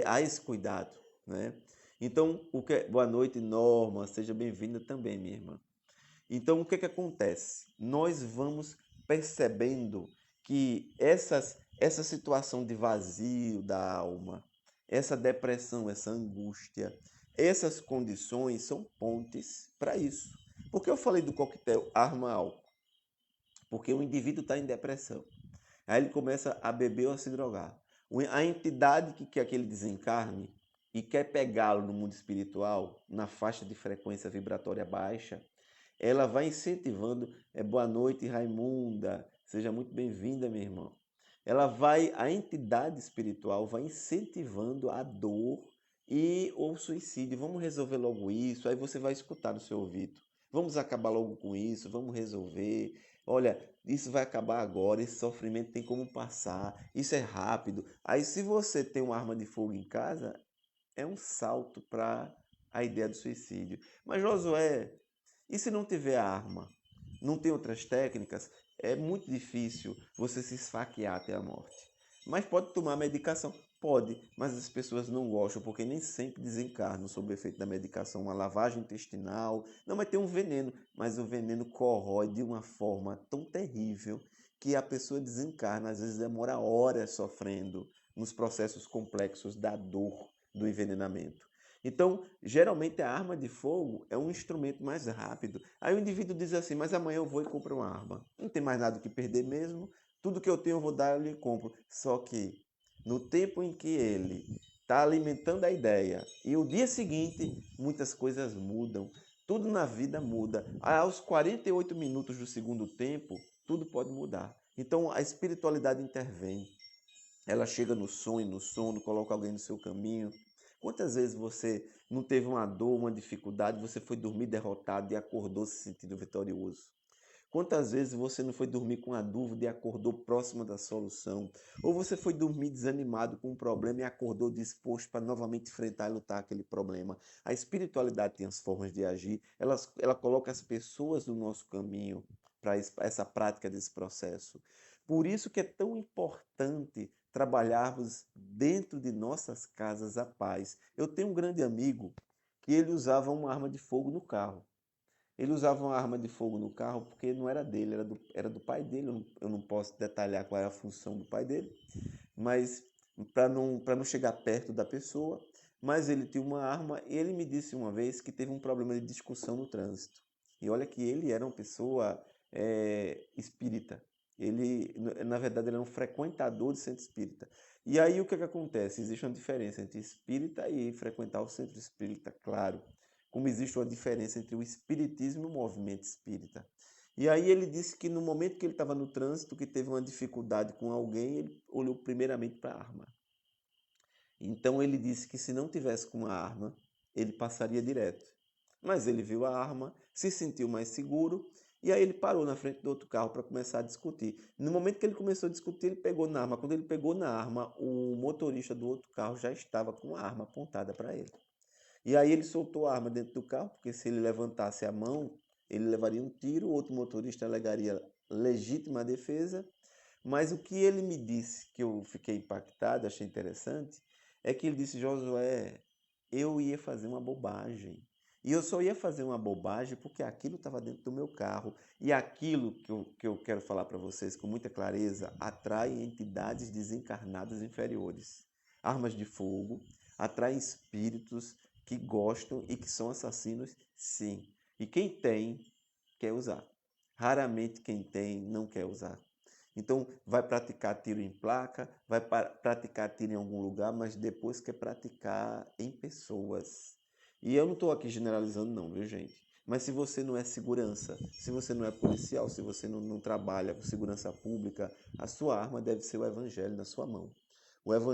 há esse cuidado, né? Então, boa noite, Norma, seja bem-vinda também, minha irmã. Então, o que acontece? Nós vamos percebendo que essa situação de vazio da alma, essa depressão, essa angústia, essas condições são pontes para isso. Por que eu falei do coquetel arma-álcool? Porque o indivíduo está em depressão. Aí ele começa a beber ou a se drogar. A entidade que quer que ele desencarne e quer pegá-lo no mundo espiritual, na faixa de frequência vibratória baixa, ela vai incentivando, boa noite, Raimunda, seja muito bem-vinda, meu irmão. A entidade espiritual vai incentivando a dor e o suicídio. Vamos resolver logo isso, aí você vai escutar no seu ouvido. Vamos acabar logo com isso, vamos resolver. Olha, isso vai acabar agora, esse sofrimento tem como passar, isso é rápido. Aí, se você tem uma arma de fogo em casa, é um salto para a ideia do suicídio. Mas, Josué, e se não tiver arma? Não tem outras técnicas? É muito difícil você se esfaquear até a morte. Mas pode tomar medicação? Pode, mas as pessoas não gostam porque nem sempre desencarnam sob o efeito da medicação. Uma lavagem intestinal, não vai ter um veneno, mas o veneno corrói de uma forma tão terrível que a pessoa desencarna, às vezes demora horas sofrendo nos processos complexos da dor do envenenamento. Então, geralmente a arma de fogo é um instrumento mais rápido. Aí o indivíduo diz assim, mas amanhã eu vou e compro uma arma. Não tem mais nada que perder mesmo, tudo que eu tenho eu vou dar, eu lhe compro. Só que no tempo em que ele está alimentando a ideia e o dia seguinte muitas coisas mudam, tudo na vida muda. Aos 48 minutos do segundo tempo, tudo pode mudar. Então a espiritualidade intervém. Ela chega no sonho, no sono, coloca alguém no seu caminho. Quantas vezes você não teve uma dor, uma dificuldade, você foi dormir derrotado e acordou se sentindo vitorioso? Quantas vezes você não foi dormir com a dúvida e acordou próximo da solução? Ou você foi dormir desanimado com um problema e acordou disposto para novamente enfrentar e lutar aquele problema? A espiritualidade tem as formas de agir, ela coloca as pessoas no nosso caminho para essa prática desse processo. Por isso que é tão importante trabalharmos dentro de nossas casas a paz. Eu tenho um grande amigo que ele usava uma arma de fogo no carro. Ele usava uma arma de fogo no carro porque não era dele, era do pai dele. Eu não posso detalhar qual era a função do pai dele, mas para não chegar perto da pessoa. Mas ele tinha uma arma e ele me disse uma vez que teve um problema de discussão no trânsito. E olha que ele era uma pessoa espírita. Ele, na verdade, ele era um frequentador de centro espírita. E aí o que acontece? Existe uma diferença entre espírita e frequentar o centro espírita, claro, como existe uma diferença entre o espiritismo e o movimento espírita. E aí ele disse que no momento que ele estava no trânsito, que teve uma dificuldade com alguém, ele olhou primeiramente para a arma. Então ele disse que se não tivesse com a arma, ele passaria direto. Mas ele viu a arma, se sentiu mais seguro e aí ele parou na frente do outro carro para começar a discutir. No momento que ele começou a discutir, ele pegou na arma. Quando ele pegou na arma, o motorista do outro carro já estava com a arma apontada para ele. E aí ele soltou a arma dentro do carro, porque se ele levantasse a mão, ele levaria um tiro, o outro motorista alegaria legítima defesa. Mas o que ele me disse, que eu fiquei impactado, achei interessante, é que ele disse: Josué, eu ia fazer uma bobagem. E eu só ia fazer uma bobagem porque aquilo estava dentro do meu carro. E aquilo que eu quero falar para vocês com muita clareza atrai entidades desencarnadas inferiores. Armas de fogo atraem espíritos que gostam e que são assassinos, sim. E quem tem, quer usar. Raramente quem tem não quer usar. Então, vai praticar tiro em placa, vai praticar tiro em algum lugar, mas depois quer praticar em pessoas. E eu não estou aqui generalizando, não, viu, gente? Mas se você não é segurança, se você não é policial, se você não trabalha com segurança pública, a sua arma deve ser o evangelho na sua mão.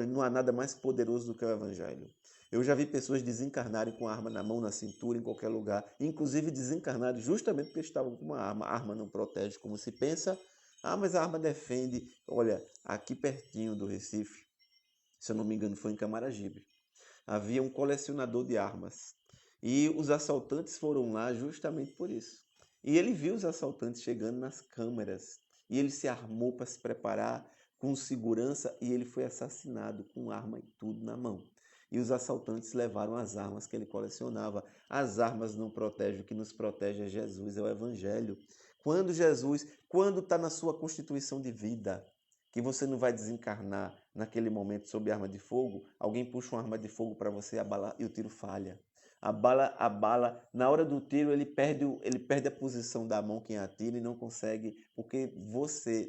Não há nada mais poderoso do que o evangelho. Eu já vi pessoas desencarnarem com a arma na mão, na cintura, em qualquer lugar, inclusive desencarnarem justamente porque estavam com uma arma. A arma não protege como se pensa. Ah, mas a arma defende. Olha, aqui pertinho do Recife, se eu não me engano, foi em Camaragibe, havia um colecionador de armas. E os assaltantes foram lá justamente por isso. E ele viu os assaltantes chegando nas câmeras. E ele se armou para se preparar com segurança e ele foi assassinado com arma e tudo na mão. E os assaltantes levaram as armas que ele colecionava. As armas não protegem, o que nos protege é Jesus, é o Evangelho. Quando está na sua constituição de vida, que você não vai desencarnar naquele momento sob arma de fogo, alguém puxa uma arma de fogo para você e o tiro falha. A bala, na hora do tiro, ele perde a posição da mão quem atira e não consegue, porque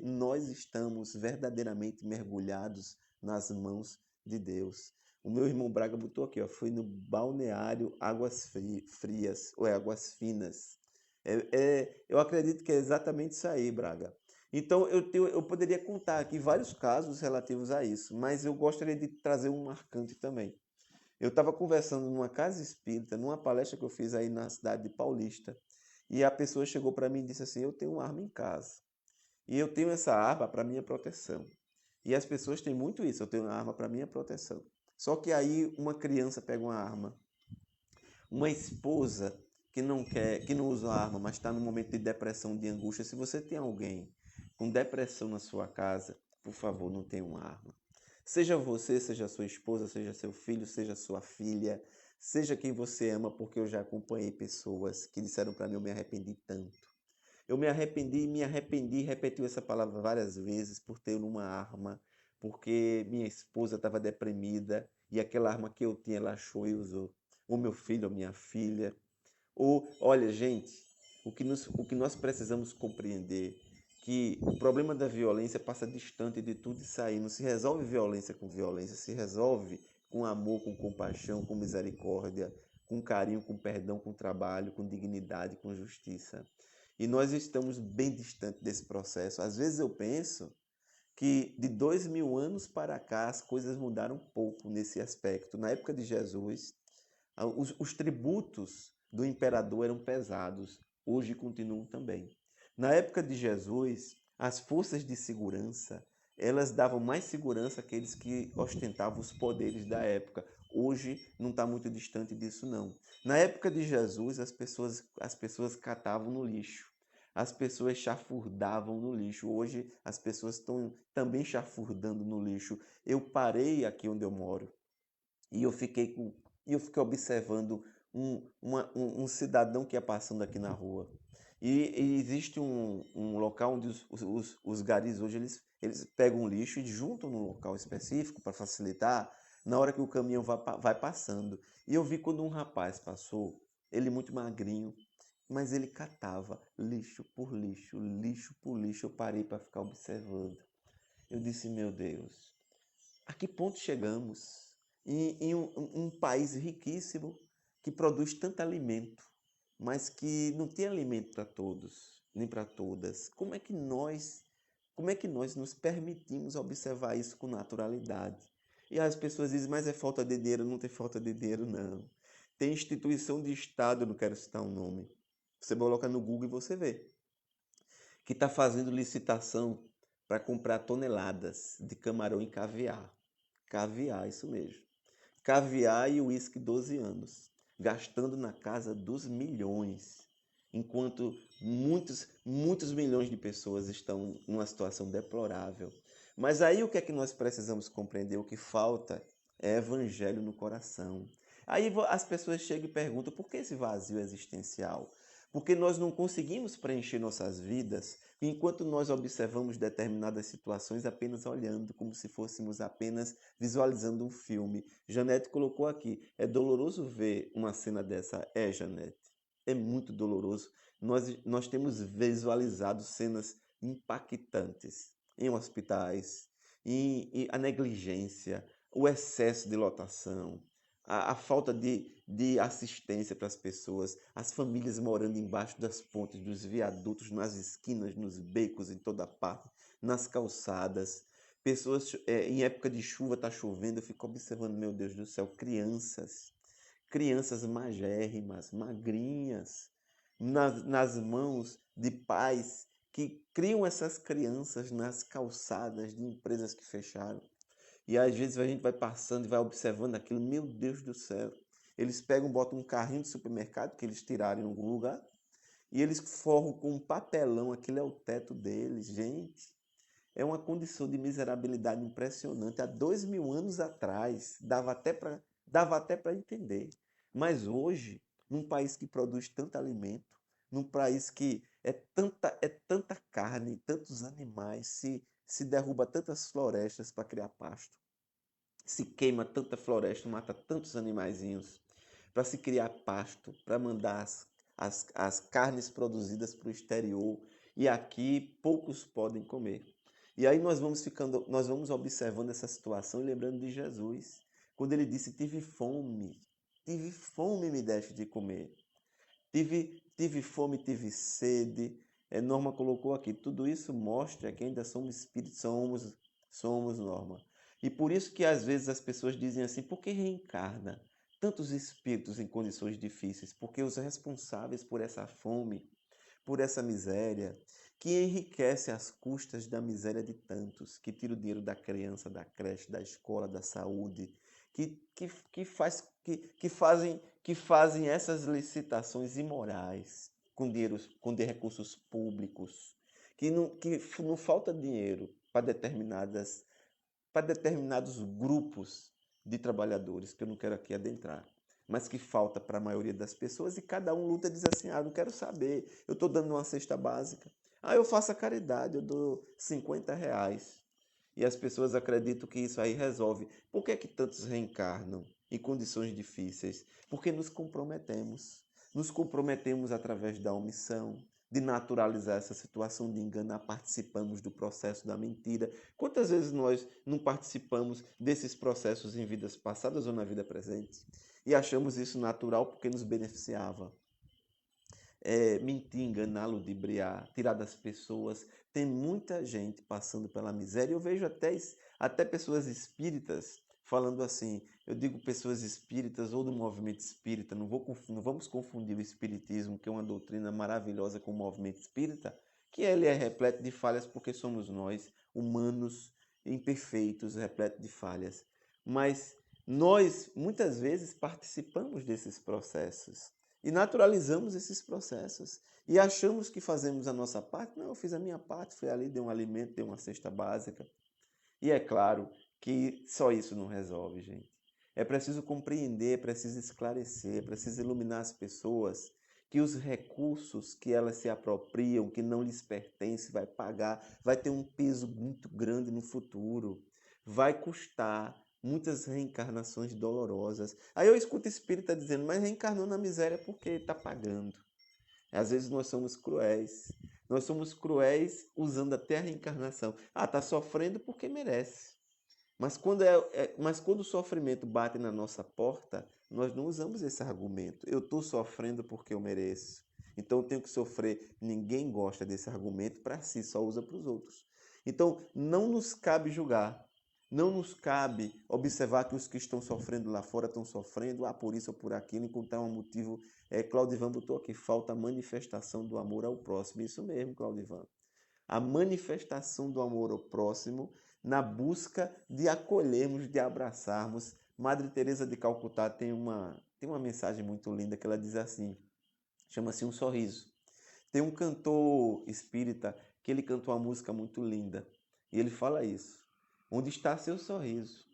nós estamos verdadeiramente mergulhados nas mãos de Deus. O meu irmão Braga botou aqui, ó, foi no balneário Águas Frias, ou Águas Finas. Eu acredito que é exatamente isso aí, Braga. Então, eu poderia contar aqui vários casos relativos a isso, mas eu gostaria de trazer um marcante também. Eu estava conversando numa casa espírita, numa palestra que eu fiz aí na cidade de Paulista, e a pessoa chegou para mim e disse assim: Eu tenho uma arma em casa, e eu tenho essa arma para minha proteção. E as pessoas têm muito isso: eu tenho uma arma para minha proteção. Só que aí uma criança pega uma arma, uma esposa que não quer, que não usa a arma, mas está num momento de depressão, de angústia. Se você tem alguém com depressão na sua casa, por favor, não tenha uma arma. Seja você, seja sua esposa, seja seu filho, seja sua filha, seja quem você ama, porque eu já acompanhei pessoas que disseram para mim: eu me arrependi tanto. Eu me arrependi e repetiu essa palavra várias vezes por ter uma arma, porque minha esposa estava deprimida e aquela arma que eu tinha ela achou e usou. Ou meu filho, ou minha filha. Ou, olha, gente, o que nós precisamos compreender que o problema da violência passa distante de tudo isso aí. Não se resolve violência com violência, se resolve com amor, com compaixão, com misericórdia, com carinho, com perdão, com trabalho, com dignidade, com justiça. E nós estamos bem distantes desse processo. Às vezes eu penso que de 2000 anos para cá as coisas mudaram um pouco nesse aspecto. Na época de Jesus, os tributos do imperador eram pesados, hoje continuam também. Na época de Jesus, as forças de segurança, elas davam mais segurança àqueles que ostentavam os poderes da época. Hoje não está muito distante disso, não. Na época de Jesus, as pessoas catavam no lixo. As pessoas chafurdavam no lixo. Hoje as pessoas estão também chafurdando no lixo. Eu parei aqui onde eu moro e eu fiquei observando um cidadão que ia passando aqui na rua. E existe um local onde os garis hoje eles pegam o lixo e juntam num local específico para facilitar na hora que o caminhão vai passando. E eu vi quando um rapaz passou, ele muito magrinho, mas ele catava lixo por lixo, lixo por lixo. Eu parei para ficar observando. Eu disse, meu Deus, a que ponto chegamos? Em um país riquíssimo que produz tanto alimento, mas que não tem alimento para todos, nem para todas. Como é que nós nos permitimos observar isso com naturalidade? E as pessoas dizem, mas é falta de dinheiro. Não tem falta de dinheiro, não. Tem instituição de Estado, eu não quero citar o nome. Você coloca no Google e você vê. Que está fazendo licitação para comprar toneladas de camarão e caviar. Caviar, isso mesmo. Caviar e uísque 12 anos, gastando na casa dos milhões, enquanto muitos, muitos milhões de pessoas estão numa situação deplorável. Mas aí o que é que nós precisamos compreender? O que falta é evangelho no coração. Aí as pessoas chegam e perguntam por que esse vazio existencial? Porque nós não conseguimos preencher nossas vidas enquanto nós observamos determinadas situações apenas olhando, como se fôssemos apenas visualizando um filme. Janete colocou aqui, é doloroso ver uma cena dessa. É, Janete, é muito doloroso. Nós temos visualizado cenas impactantes em hospitais, a negligência, o excesso de lotação, a falta de assistência para as pessoas, as famílias morando embaixo das pontes, dos viadutos, nas esquinas, nos becos, em toda parte, nas calçadas. Pessoas, em época de chuva, está chovendo, eu fico observando, meu Deus do céu, crianças magérrimas, magrinhas, nas mãos de pais que criam essas crianças nas calçadas de empresas que fecharam. E às vezes a gente vai passando e vai observando aquilo, meu Deus do céu. Eles pegam, botam um carrinho de supermercado que eles tiraram em algum lugar e eles forram com um papelão, aquilo é o teto deles. Gente, é uma condição de miserabilidade impressionante. Há 2000 anos atrás, dava até para entender. Mas hoje, num país que produz tanto alimento, num país que é tanta carne, tantos animais, se derruba tantas florestas para criar pasto, se queima tanta floresta, mata tantos animaizinhos, para se criar pasto, para mandar as carnes produzidas para o exterior, e aqui poucos podem comer. E aí nós vamos observando essa situação e lembrando de Jesus, quando ele disse: tive fome e me deste de comer. Tive fome, tive sede. Norma colocou aqui, tudo isso mostra que ainda somos espíritos, somos Norma. E por isso que às vezes as pessoas dizem assim, por que reencarna tantos espíritos em condições difíceis? Porque os responsáveis por essa fome, por essa miséria, que enriquece às custas da miséria de tantos, que tira o dinheiro da criança, da creche, da escola, da saúde, que fazem essas licitações imorais com recursos públicos, que não falta dinheiro para determinados grupos de trabalhadores, que eu não quero aqui adentrar, mas que falta para a maioria das pessoas, e cada um luta e diz assim, não quero saber, eu estou dando uma cesta básica, eu faço a caridade, eu dou R$ 50, e as pessoas acreditam que isso aí resolve. Por que é que tantos reencarnam em condições difíceis? Porque nos comprometemos através da omissão, de naturalizar essa situação de enganar, participamos do processo da mentira. Quantas vezes nós não participamos desses processos em vidas passadas ou na vida presente? E achamos isso natural porque nos beneficiava. Mentir, enganar, ludibriar, tirar das pessoas. Tem muita gente passando pela miséria. Eu vejo até pessoas espíritas falando assim. Eu digo pessoas espíritas ou do movimento espírita. Não vamos confundir o espiritismo, que é uma doutrina maravilhosa, com o movimento espírita, que ele é repleto de falhas porque somos nós, humanos, imperfeitos, repleto de falhas. Mas nós, muitas vezes, participamos desses processos. E naturalizamos esses processos. E achamos que fazemos a nossa parte. Não, eu fiz a minha parte, fui ali, dei um alimento, dei uma cesta básica. E é claro que só isso não resolve, gente. É preciso compreender, é preciso esclarecer, é preciso iluminar as pessoas que os recursos que elas se apropriam, que não lhes pertence, vai pagar, vai ter um peso muito grande no futuro. Vai custar muitas reencarnações dolorosas. Aí eu escuto espírita dizendo, mas reencarnou na miséria porque está pagando. Às vezes nós somos cruéis. Nós somos cruéis usando até a reencarnação. Ah, está sofrendo porque merece. Mas quando o sofrimento bate na nossa porta, nós não usamos esse argumento. Eu estou sofrendo porque eu mereço. Então eu tenho que sofrer. Ninguém gosta desse argumento para si, só usa para os outros. Então não nos cabe julgar. Não nos cabe observar que os que estão sofrendo lá fora estão sofrendo, por isso ou por aquilo, encontrar um motivo. Claudivan botou aqui, falta manifestação do amor ao próximo. Isso mesmo, Claudivan. A manifestação do amor ao próximo na busca de acolhermos, de abraçarmos. Madre Teresa de Calcutá tem uma mensagem muito linda que ela diz assim, chama-se Um Sorriso. Tem um cantor espírita que ele cantou uma música muito linda e ele fala isso. Onde está seu sorriso?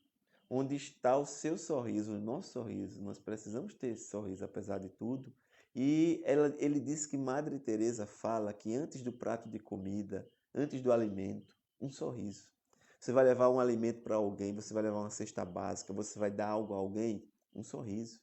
Onde está o seu sorriso, o nosso sorriso? Nós precisamos ter esse sorriso apesar de tudo. E ele diz que Madre Teresa fala que antes do prato de comida, antes do alimento, um sorriso. Você vai levar um alimento para alguém, você vai levar uma cesta básica, você vai dar algo a alguém, um sorriso.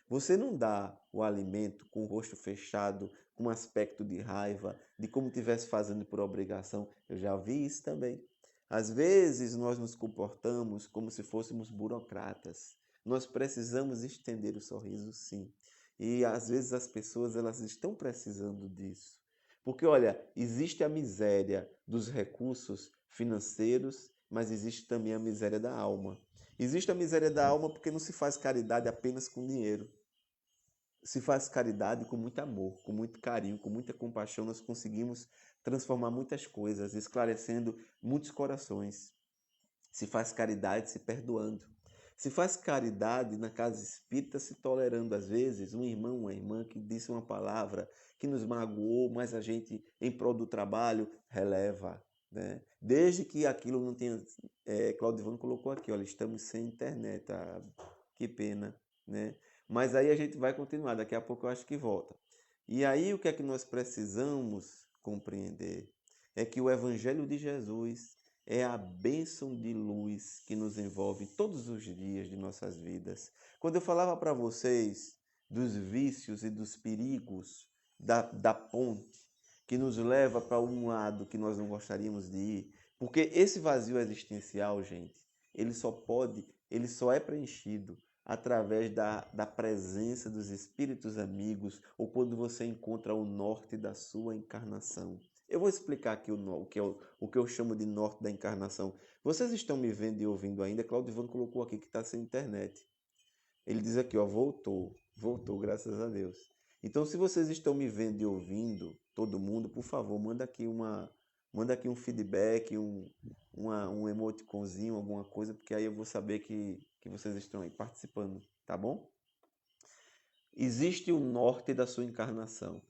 Você não dá o alimento com o rosto fechado, com um aspecto de raiva, de como estivesse fazendo por obrigação. Eu já vi isso também. Às vezes nós nos comportamos como se fôssemos burocratas. Nós precisamos estender o sorriso, sim. E às vezes as pessoas elas estão precisando disso. Porque olha, existe a miséria dos recursos financeiros, mas existe também a miséria da alma. Existe a miséria da alma porque não se faz caridade apenas com dinheiro. Se faz caridade com muito amor, com muito carinho, com muita compaixão, nós conseguimos transformar muitas coisas, esclarecendo muitos corações. Se faz caridade se perdoando. Se faz caridade na casa espírita se tolerando, às vezes, um irmão, uma irmã que disse uma palavra que nos magoou, mas a gente, em prol do trabalho, releva. Né? Desde que aquilo não tenha... Claudivan colocou aqui, olha, estamos sem internet. Que pena, né? Mas aí a gente vai continuar, daqui a pouco eu acho que volta. E aí o que é que nós precisamos compreender? É que o Evangelho de Jesus é a bênção de luz que nos envolve todos os dias de nossas vidas. Quando eu falava para vocês dos vícios e dos perigos da ponte que nos leva para um lado que nós não gostaríamos de ir, porque esse vazio existencial, gente, ele só é preenchido através da presença dos espíritos amigos ou quando você encontra o norte da sua encarnação. Eu vou explicar aqui o que eu chamo de norte da encarnação. Vocês estão me vendo e ouvindo ainda? Claudivan colocou aqui que está sem internet. Ele diz aqui, ó, voltou, graças a Deus. Então, se vocês estão me vendo e ouvindo, todo mundo, por favor, manda aqui um feedback, um emoticonzinho, alguma coisa, porque aí eu vou saber que vocês estão aí participando, tá bom? Existe o norte da sua encarnação.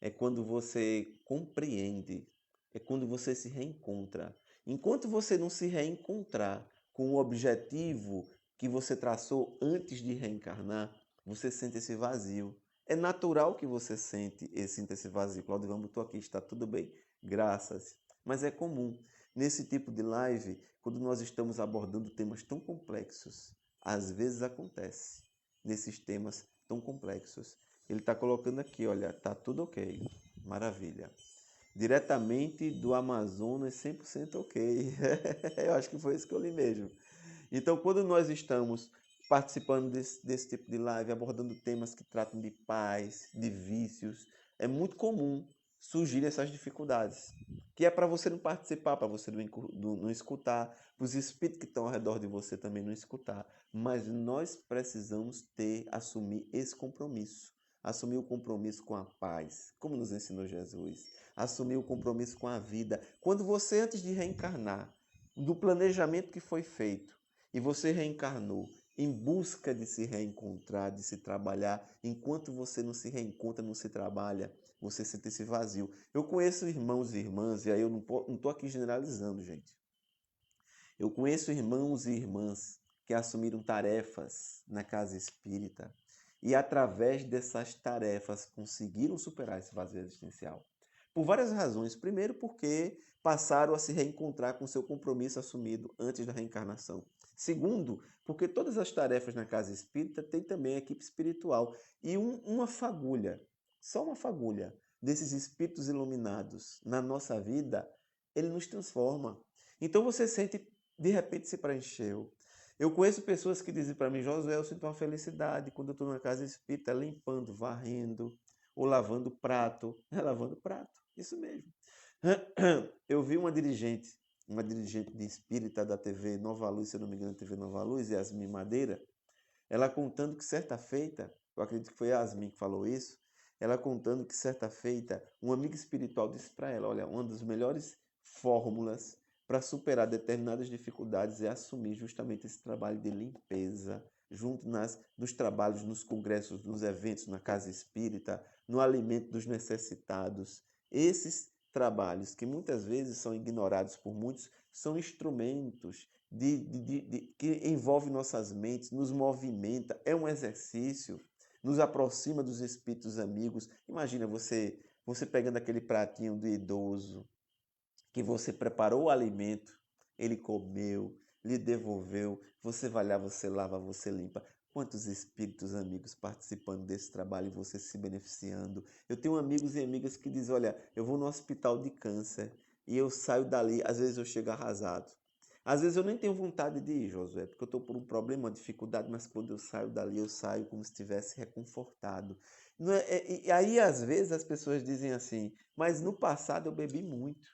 É quando você compreende, é quando você se reencontra. Enquanto você não se reencontrar com o objetivo que você traçou antes de reencarnar, você sente esse vazio. É natural que você sinta esse vazio. Claudio, vamos, estou aqui, está tudo bem. Graças. Mas é comum. Nesse tipo de live, quando nós estamos abordando temas tão complexos, às vezes acontece nesses temas tão complexos. Ele está colocando aqui, olha, tá tudo ok. Maravilha. Diretamente do Amazonas, 100% ok. Eu acho que foi isso que eu li mesmo. Então, quando nós estamos participando desse tipo de live, abordando temas que tratam de paz, de vícios, é muito comum surgir essas dificuldades. Que é para você não participar, para você não escutar, para os espíritos que estão ao redor de você também não escutar. Mas nós precisamos assumir esse compromisso. Assumir o compromisso com a paz, como nos ensinou Jesus. Assumir o compromisso com a vida. Quando você, antes de reencarnar, do planejamento que foi feito, e você reencarnou em busca de se reencontrar, de se trabalhar. Enquanto você não se reencontra, não se trabalha, você sente esse vazio. Eu conheço irmãos e irmãs, e aí eu não estou aqui generalizando, gente. Eu conheço irmãos e irmãs que assumiram tarefas na casa espírita e, através dessas tarefas, conseguiram superar esse vazio existencial. Por várias razões. Primeiro, porque passaram a se reencontrar com seu compromisso assumido antes da reencarnação. Segundo, porque todas as tarefas na casa espírita têm também a equipe espiritual. E uma fagulha, só uma fagulha, desses espíritos iluminados na nossa vida, ele nos transforma. Então você sente, de repente se preencheu. Eu conheço pessoas que dizem para mim, Josué, eu sinto uma felicidade quando eu estou na casa espírita, limpando, varrendo, ou lavando prato. É, lavando prato, isso mesmo. Eu vi uma dirigente de espírita da TV Nova Luz, se eu não me engano, TV Nova Luz, Yasmin Madeira, ela contando que certa feita, eu acredito que foi a Yasmin que falou isso, ela contando que certa feita, um amigo espiritual disse para ela, olha, uma das melhores fórmulas para superar determinadas dificuldades é assumir justamente esse trabalho de limpeza, junto nos trabalhos, nos congressos, nos eventos, na casa espírita, no alimento dos necessitados. Esses trabalhos, que muitas vezes são ignorados por muitos, são instrumentos que envolvem nossas mentes, nos movimenta, é um exercício, nos aproxima dos espíritos amigos. Imagina você pegando aquele pratinho do idoso, que você preparou o alimento, ele comeu, lhe devolveu, você vai lá, você lava, você limpa. Quantos espíritos amigos participando desse trabalho e você se beneficiando. Eu tenho amigos e amigas que dizem, olha, eu vou no hospital de câncer e eu saio dali, às vezes eu chego arrasado. Às vezes eu nem tenho vontade de ir, Josué, porque eu estou por um problema, uma dificuldade, mas quando eu saio dali, eu saio como se estivesse reconfortado. E aí, às vezes, as pessoas dizem assim, mas no passado eu bebi muito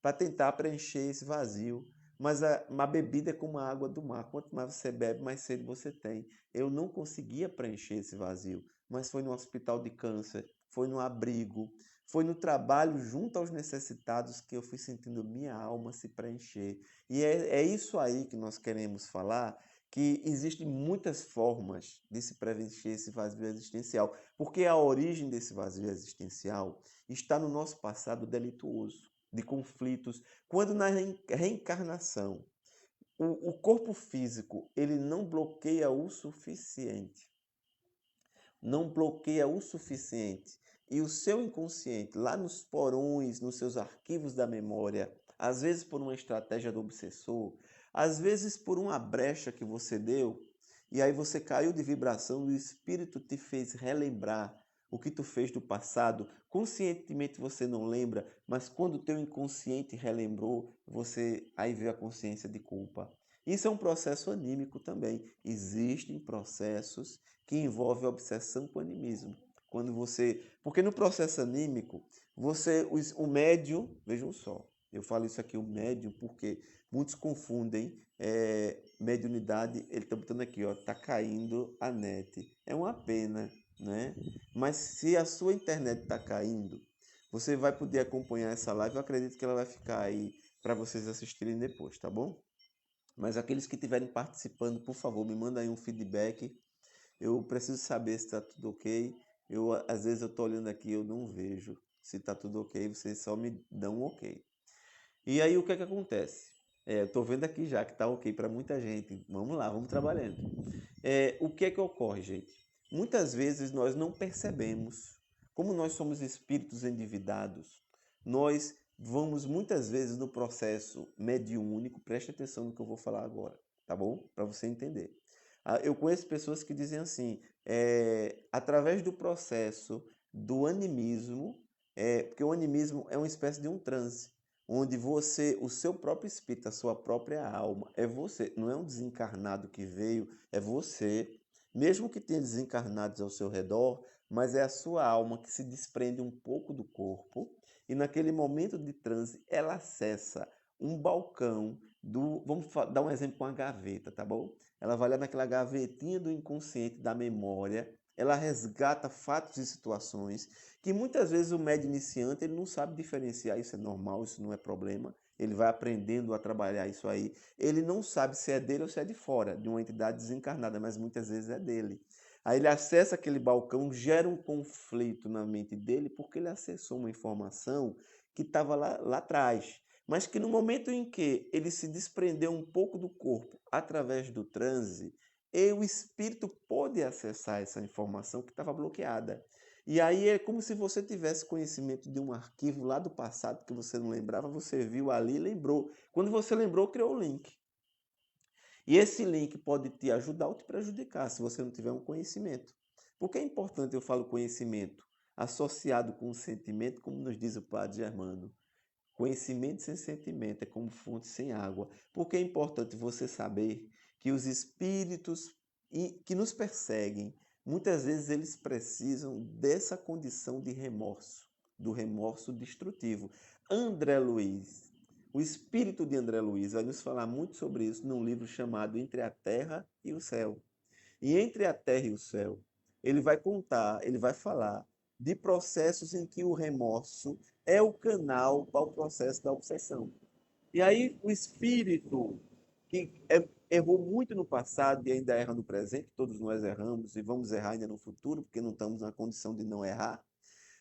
para tentar preencher esse vazio. Mas a bebida é como a água do mar. Quanto mais você bebe, mais sede você tem. Eu não conseguia preencher esse vazio, mas foi no hospital de câncer, foi no abrigo, foi no trabalho junto aos necessitados que eu fui sentindo minha alma se preencher. E é isso aí que nós queremos falar, que existem muitas formas de se preencher esse vazio existencial, porque a origem desse vazio existencial está no nosso passado delituoso, de conflitos, quando na reencarnação o corpo físico ele não bloqueia o suficiente, não bloqueia o suficiente, e o seu inconsciente, lá nos porões, nos seus arquivos da memória, às vezes por uma estratégia do obsessor, às vezes por uma brecha que você deu, e aí você caiu de vibração e o espírito te fez relembrar o que tu fez do passado. Conscientemente você não lembra, mas quando o teu inconsciente relembrou, você aí veio a consciência de culpa. Isso é um processo anímico também. Existem processos que envolvem a obsessão com o animismo. Porque no processo anímico, o médium, vejam só, eu falo isso aqui, o médium, porque muitos confundem mediunidade, ele está botando aqui, ó, tá caindo a net. É uma pena, né? Mas se a sua internet está caindo, você vai poder acompanhar essa live, eu acredito que ela vai ficar aí para vocês assistirem depois, tá bom? Mas aqueles que estiverem participando, por favor, me manda aí um feedback. Eu preciso saber se está tudo ok. Às vezes eu estou olhando aqui e eu não vejo se está tudo ok. Vocês só me dão um ok. E aí o que é que acontece? Eu estou vendo aqui já que está ok para muita gente. Vamos lá, vamos trabalhando. O que é que ocorre, gente? Muitas vezes nós não percebemos, como nós somos espíritos endividados, nós vamos muitas vezes no processo mediúnico, preste atenção no que eu vou falar agora, tá bom? Para você entender. Eu conheço pessoas que dizem assim, através do processo do animismo, Porque o animismo é uma espécie de um transe, onde você, o seu próprio espírito, a sua própria alma, é você, não é um desencarnado que veio, é você, mesmo que tenha desencarnados ao seu redor, mas é a sua alma que se desprende um pouco do corpo, e naquele momento de transe, ela acessa um balcão vamos dar um exemplo com a gaveta, tá bom? Ela vai lá naquela gavetinha do inconsciente, da memória, ela resgata fatos e situações que muitas vezes o médio iniciante ele não sabe diferenciar, isso é normal, isso não é problema. Ele vai aprendendo a trabalhar isso aí. Ele não sabe se é dele ou se é de fora, de uma entidade desencarnada, mas muitas vezes é dele. Aí ele acessa aquele balcão, gera um conflito na mente dele, porque ele acessou uma informação que estava lá atrás, mas que no momento em que ele se desprendeu um pouco do corpo através do transe, e o espírito pôde acessar essa informação que estava bloqueada. E aí é como se você tivesse conhecimento de um arquivo lá do passado que você não lembrava, você viu ali e lembrou. Quando você lembrou, criou o link. E esse link pode te ajudar ou te prejudicar se você não tiver um conhecimento. Por que é importante eu falo conhecimento associado com o sentimento, como nos diz o padre Germano? Conhecimento sem sentimento é como fonte sem água. Porque é importante você saber que os espíritos que nos perseguem, muitas vezes eles precisam dessa condição de remorso, do remorso destrutivo. André Luiz, o espírito de André Luiz vai nos falar muito sobre isso num livro chamado Entre a Terra e o Céu. E entre a terra e o céu, ele vai contar, ele vai falar de processos em que o remorso é o canal para o processo da obsessão. E aí o espírito que errou muito no passado e ainda erra no presente, todos nós erramos e vamos errar ainda no futuro, porque não estamos na condição de não errar,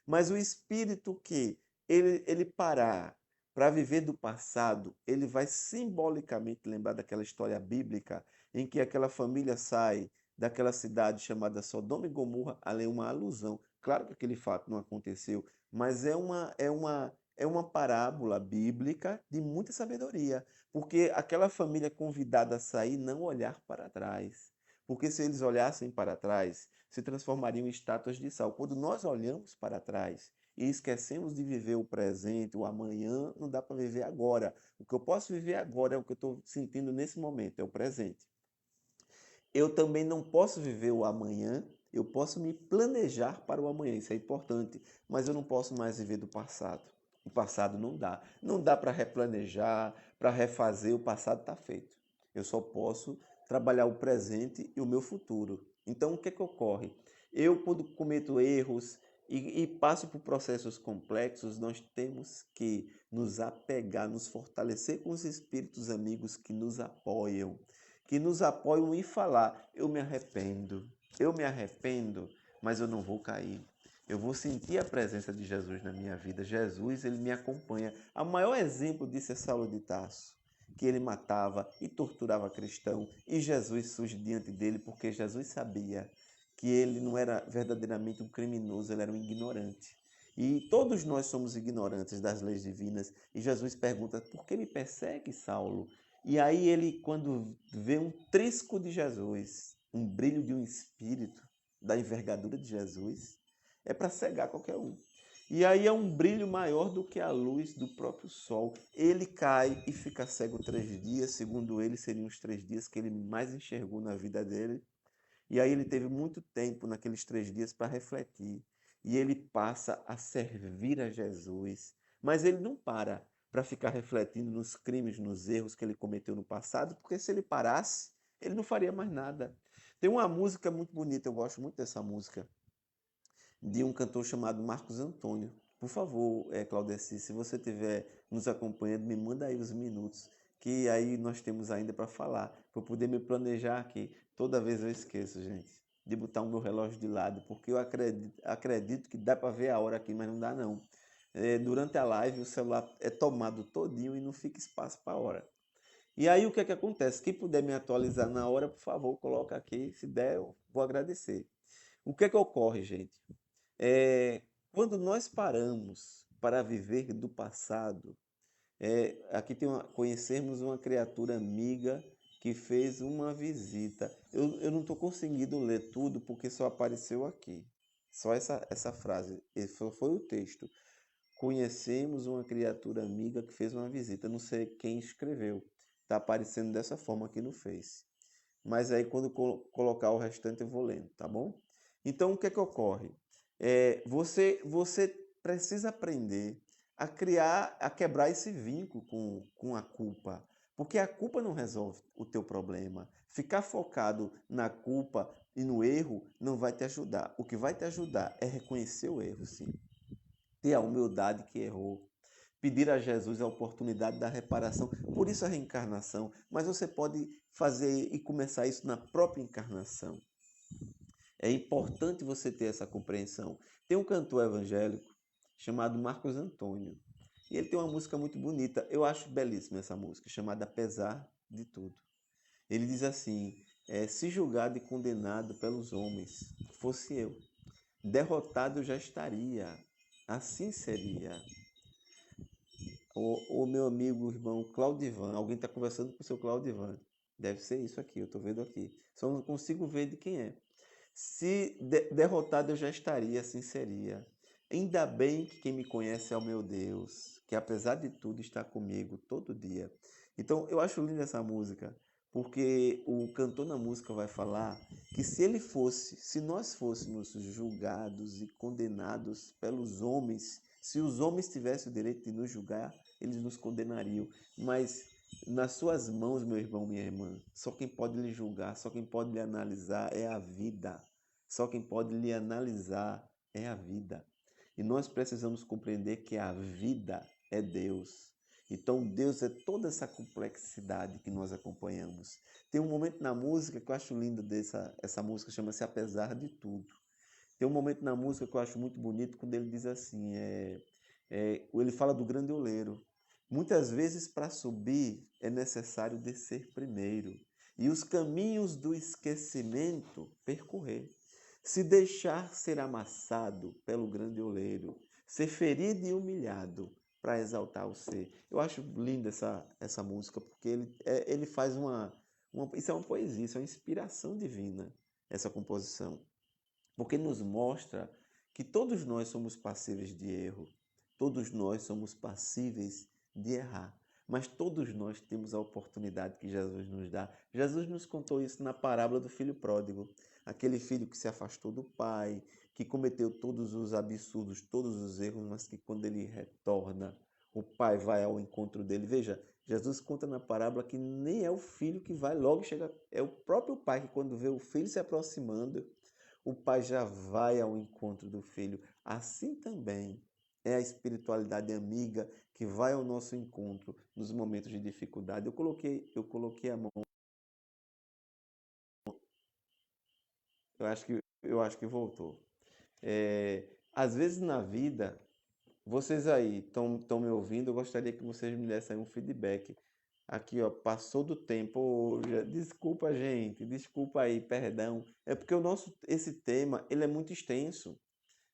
mas o espírito que ele parar para viver do passado, ele vai simbolicamente lembrar daquela história bíblica em que aquela família sai daquela cidade chamada Sodoma e Gomorra, ali é uma alusão. Claro que aquele fato não aconteceu, mas é uma parábola bíblica de muita sabedoria, porque aquela família convidada a sair não olhar para trás. Porque se eles olhassem para trás, se transformariam em estátuas de sal. Quando nós olhamos para trás e esquecemos de viver o presente, o amanhã, não dá para viver agora. O que eu posso viver agora é o que eu estou sentindo nesse momento, é o presente. Eu também não posso viver o amanhã, eu posso me planejar para o amanhã, isso é importante, mas eu não posso mais viver do passado. O passado não dá. Não dá para replanejar, para refazer, o passado está feito. Eu só posso trabalhar o presente e o meu futuro. Então, o que é que ocorre? Eu, quando cometo erros e passo por processos complexos, nós temos que nos apegar, nos fortalecer com os espíritos amigos que nos apoiam em falar: eu me arrependo, mas eu não vou cair. Eu vou sentir a presença de Jesus na minha vida. Jesus, ele me acompanha. O maior exemplo disso é Saulo de Tarso, que ele matava e torturava cristão, e Jesus surge diante dele porque Jesus sabia que ele não era verdadeiramente um criminoso, ele era um ignorante. E todos nós somos ignorantes das leis divinas. E Jesus pergunta: por que me persegue, Saulo? E aí ele, quando vê um trisco de Jesus, um brilho de um espírito, da envergadura de Jesus, é para cegar qualquer um. E aí é um brilho maior do que a luz do próprio sol. Ele cai e fica cego 3 dias, segundo ele, seriam os 3 dias que ele mais enxergou na vida dele. E aí ele teve muito tempo naqueles 3 dias para refletir. E ele passa a servir a Jesus. Mas ele não para ficar refletindo nos crimes, nos erros que ele cometeu no passado, porque se ele parasse, ele não faria mais nada. Tem uma música muito bonita, eu gosto muito dessa música, de um cantor chamado Marcos Antônio. Por favor, Claudeci, se você estiver nos acompanhando, me manda aí os minutos, que aí nós temos ainda para falar, para eu poder me planejar aqui. Toda vez eu esqueço, gente, de botar o meu relógio de lado, porque eu acredito que dá para ver a hora aqui, mas não dá não. Durante a live o celular é tomado todinho e não fica espaço para a hora. E aí o que é que acontece? Quem puder me atualizar na hora, por favor, coloca aqui. Se der, eu vou agradecer. O que é que ocorre, gente? É, quando nós paramos para viver do passado, aqui conhecemos uma criatura amiga que fez uma visita. Eu não estou conseguindo ler tudo porque só apareceu aqui. Só essa frase. Esse foi o texto. conhecemos uma criatura amiga que fez uma visita. Não sei quem escreveu. Está aparecendo dessa forma aqui no Face. Mas aí quando colocar o restante eu vou lendo, tá bom? Então o que é que ocorre? Você precisa aprender a criar, a quebrar esse vínculo com a culpa. Porque a culpa não resolve o teu problema. Ficar focado na culpa e no erro não vai te ajudar. O que vai te ajudar é reconhecer o erro, sim. Ter a humildade que errou. Pedir a Jesus a oportunidade da reparação. Por isso a reencarnação. Mas você pode fazer e começar isso na própria encarnação. É importante você ter essa compreensão. Tem um cantor evangélico chamado Marcos Antônio. E ele tem uma música muito bonita. Eu acho belíssima essa música, chamada Apesar de Tudo. Ele diz assim: se julgado e condenado pelos homens, fosse eu, derrotado eu já estaria. Assim seria. O meu amigo, irmão Claudivan, alguém está conversando com o seu Claudivan. Deve ser isso aqui, eu estou vendo aqui. Só não consigo ver de quem é. Se derrotado eu já estaria, assim seria. Ainda bem que quem me conhece é o meu Deus, que apesar de tudo está comigo todo dia. Então eu acho linda essa música, porque o cantor na música vai falar que se nós fôssemos julgados e condenados pelos homens, se os homens tivessem o direito de nos julgar, eles nos condenariam. Mas nas suas mãos, meu irmão, minha irmã, só quem pode lhe julgar, só quem pode lhe analisar é a vida. Só quem pode lhe analisar é a vida. E nós precisamos compreender que a vida é Deus. Então Deus é toda essa complexidade que nós acompanhamos. Tem um momento na música que eu acho lindo essa música, chama-se Apesar de Tudo. Tem um momento na música que eu acho muito bonito quando ele diz assim, ele fala do grande oleiro. Muitas vezes para subir é necessário descer primeiro e os caminhos do esquecimento percorrer. Se deixar ser amassado pelo grande oleiro, ser ferido e humilhado para exaltar o ser. Eu acho linda essa música porque ele faz isso é uma poesia, isso é uma inspiração divina, essa composição. Porque nos mostra que todos nós somos passíveis de erro, todos nós somos passíveis de errar, mas todos nós temos a oportunidade que Jesus nos dá. Jesus nos contou isso na parábola do filho pródigo, aquele filho que se afastou do pai, que cometeu todos os absurdos, todos os erros, mas que quando ele retorna, o pai vai ao encontro dele. Veja, Jesus conta na parábola que nem é o filho que vai logo chegar, é o próprio pai que quando vê o filho se aproximando, o pai já vai ao encontro do filho. Assim também é a espiritualidade amiga que vai ao nosso encontro nos momentos de dificuldade. Eu coloquei a mão. Eu acho que voltou. Às vezes na vida, vocês aí estão me ouvindo, eu gostaria que vocês me dessem um feedback. Aqui, ó, passou do tempo. Ô, desculpa, gente, desculpa aí, perdão. É porque esse tema, ele é muito extenso.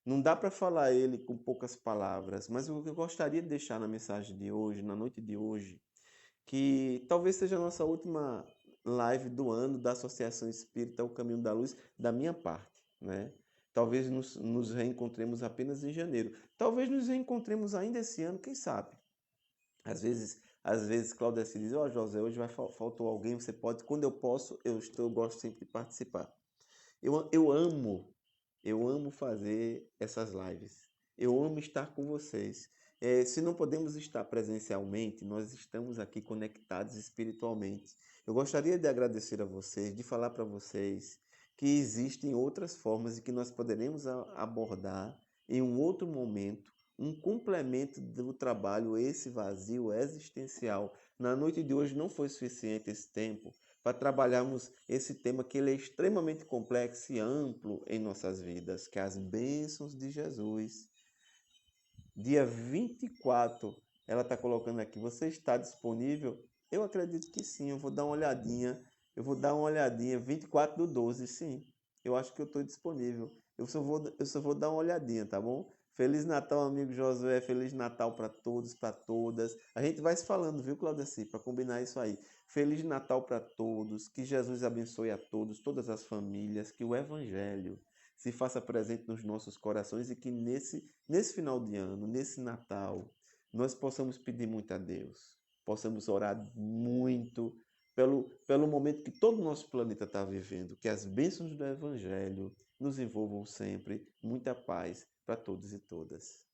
Não dá para falar ele com poucas palavras, mas o que eu gostaria de deixar na mensagem de hoje, na noite de hoje, que talvez seja a nossa última live do ano da Associação Espírita O Caminho da Luz, da minha parte, né? Talvez nos reencontremos apenas em janeiro. Talvez nos reencontremos ainda esse ano, quem sabe? Às vezes Cláudia se diz, ó, José, hoje faltou alguém, você pode, quando eu posso, eu gosto sempre de participar. Eu amo fazer essas lives. Eu amo estar com vocês. Se não podemos estar presencialmente, nós estamos aqui conectados espiritualmente. Eu gostaria de agradecer a vocês, de falar para vocês que existem outras formas e que nós poderemos abordar em um outro momento, um complemento do trabalho, esse vazio existencial. Na noite de hoje não foi suficiente esse tempo para trabalharmos esse tema que ele é extremamente complexo e amplo em nossas vidas, que é as bênçãos de Jesus. Dia 24, ela está colocando aqui, você está disponível? Eu acredito que sim, eu vou dar uma olhadinha, 24/12, sim, eu acho que eu estou disponível, eu só vou dar uma olhadinha, tá bom? Feliz Natal, amigo Josué, Feliz Natal para todos, para todas. A gente vai se falando, viu, Claudeci, para combinar isso aí. Feliz Natal para todos, que Jesus abençoe a todos, todas as famílias, que o Evangelho se faça presente nos nossos corações e que nesse final de ano, nesse Natal, nós possamos pedir muito a Deus, possamos orar muito pelo momento que todo o nosso planeta está vivendo, que as bênçãos do Evangelho nos envolvam sempre, muita paz para todos e todas.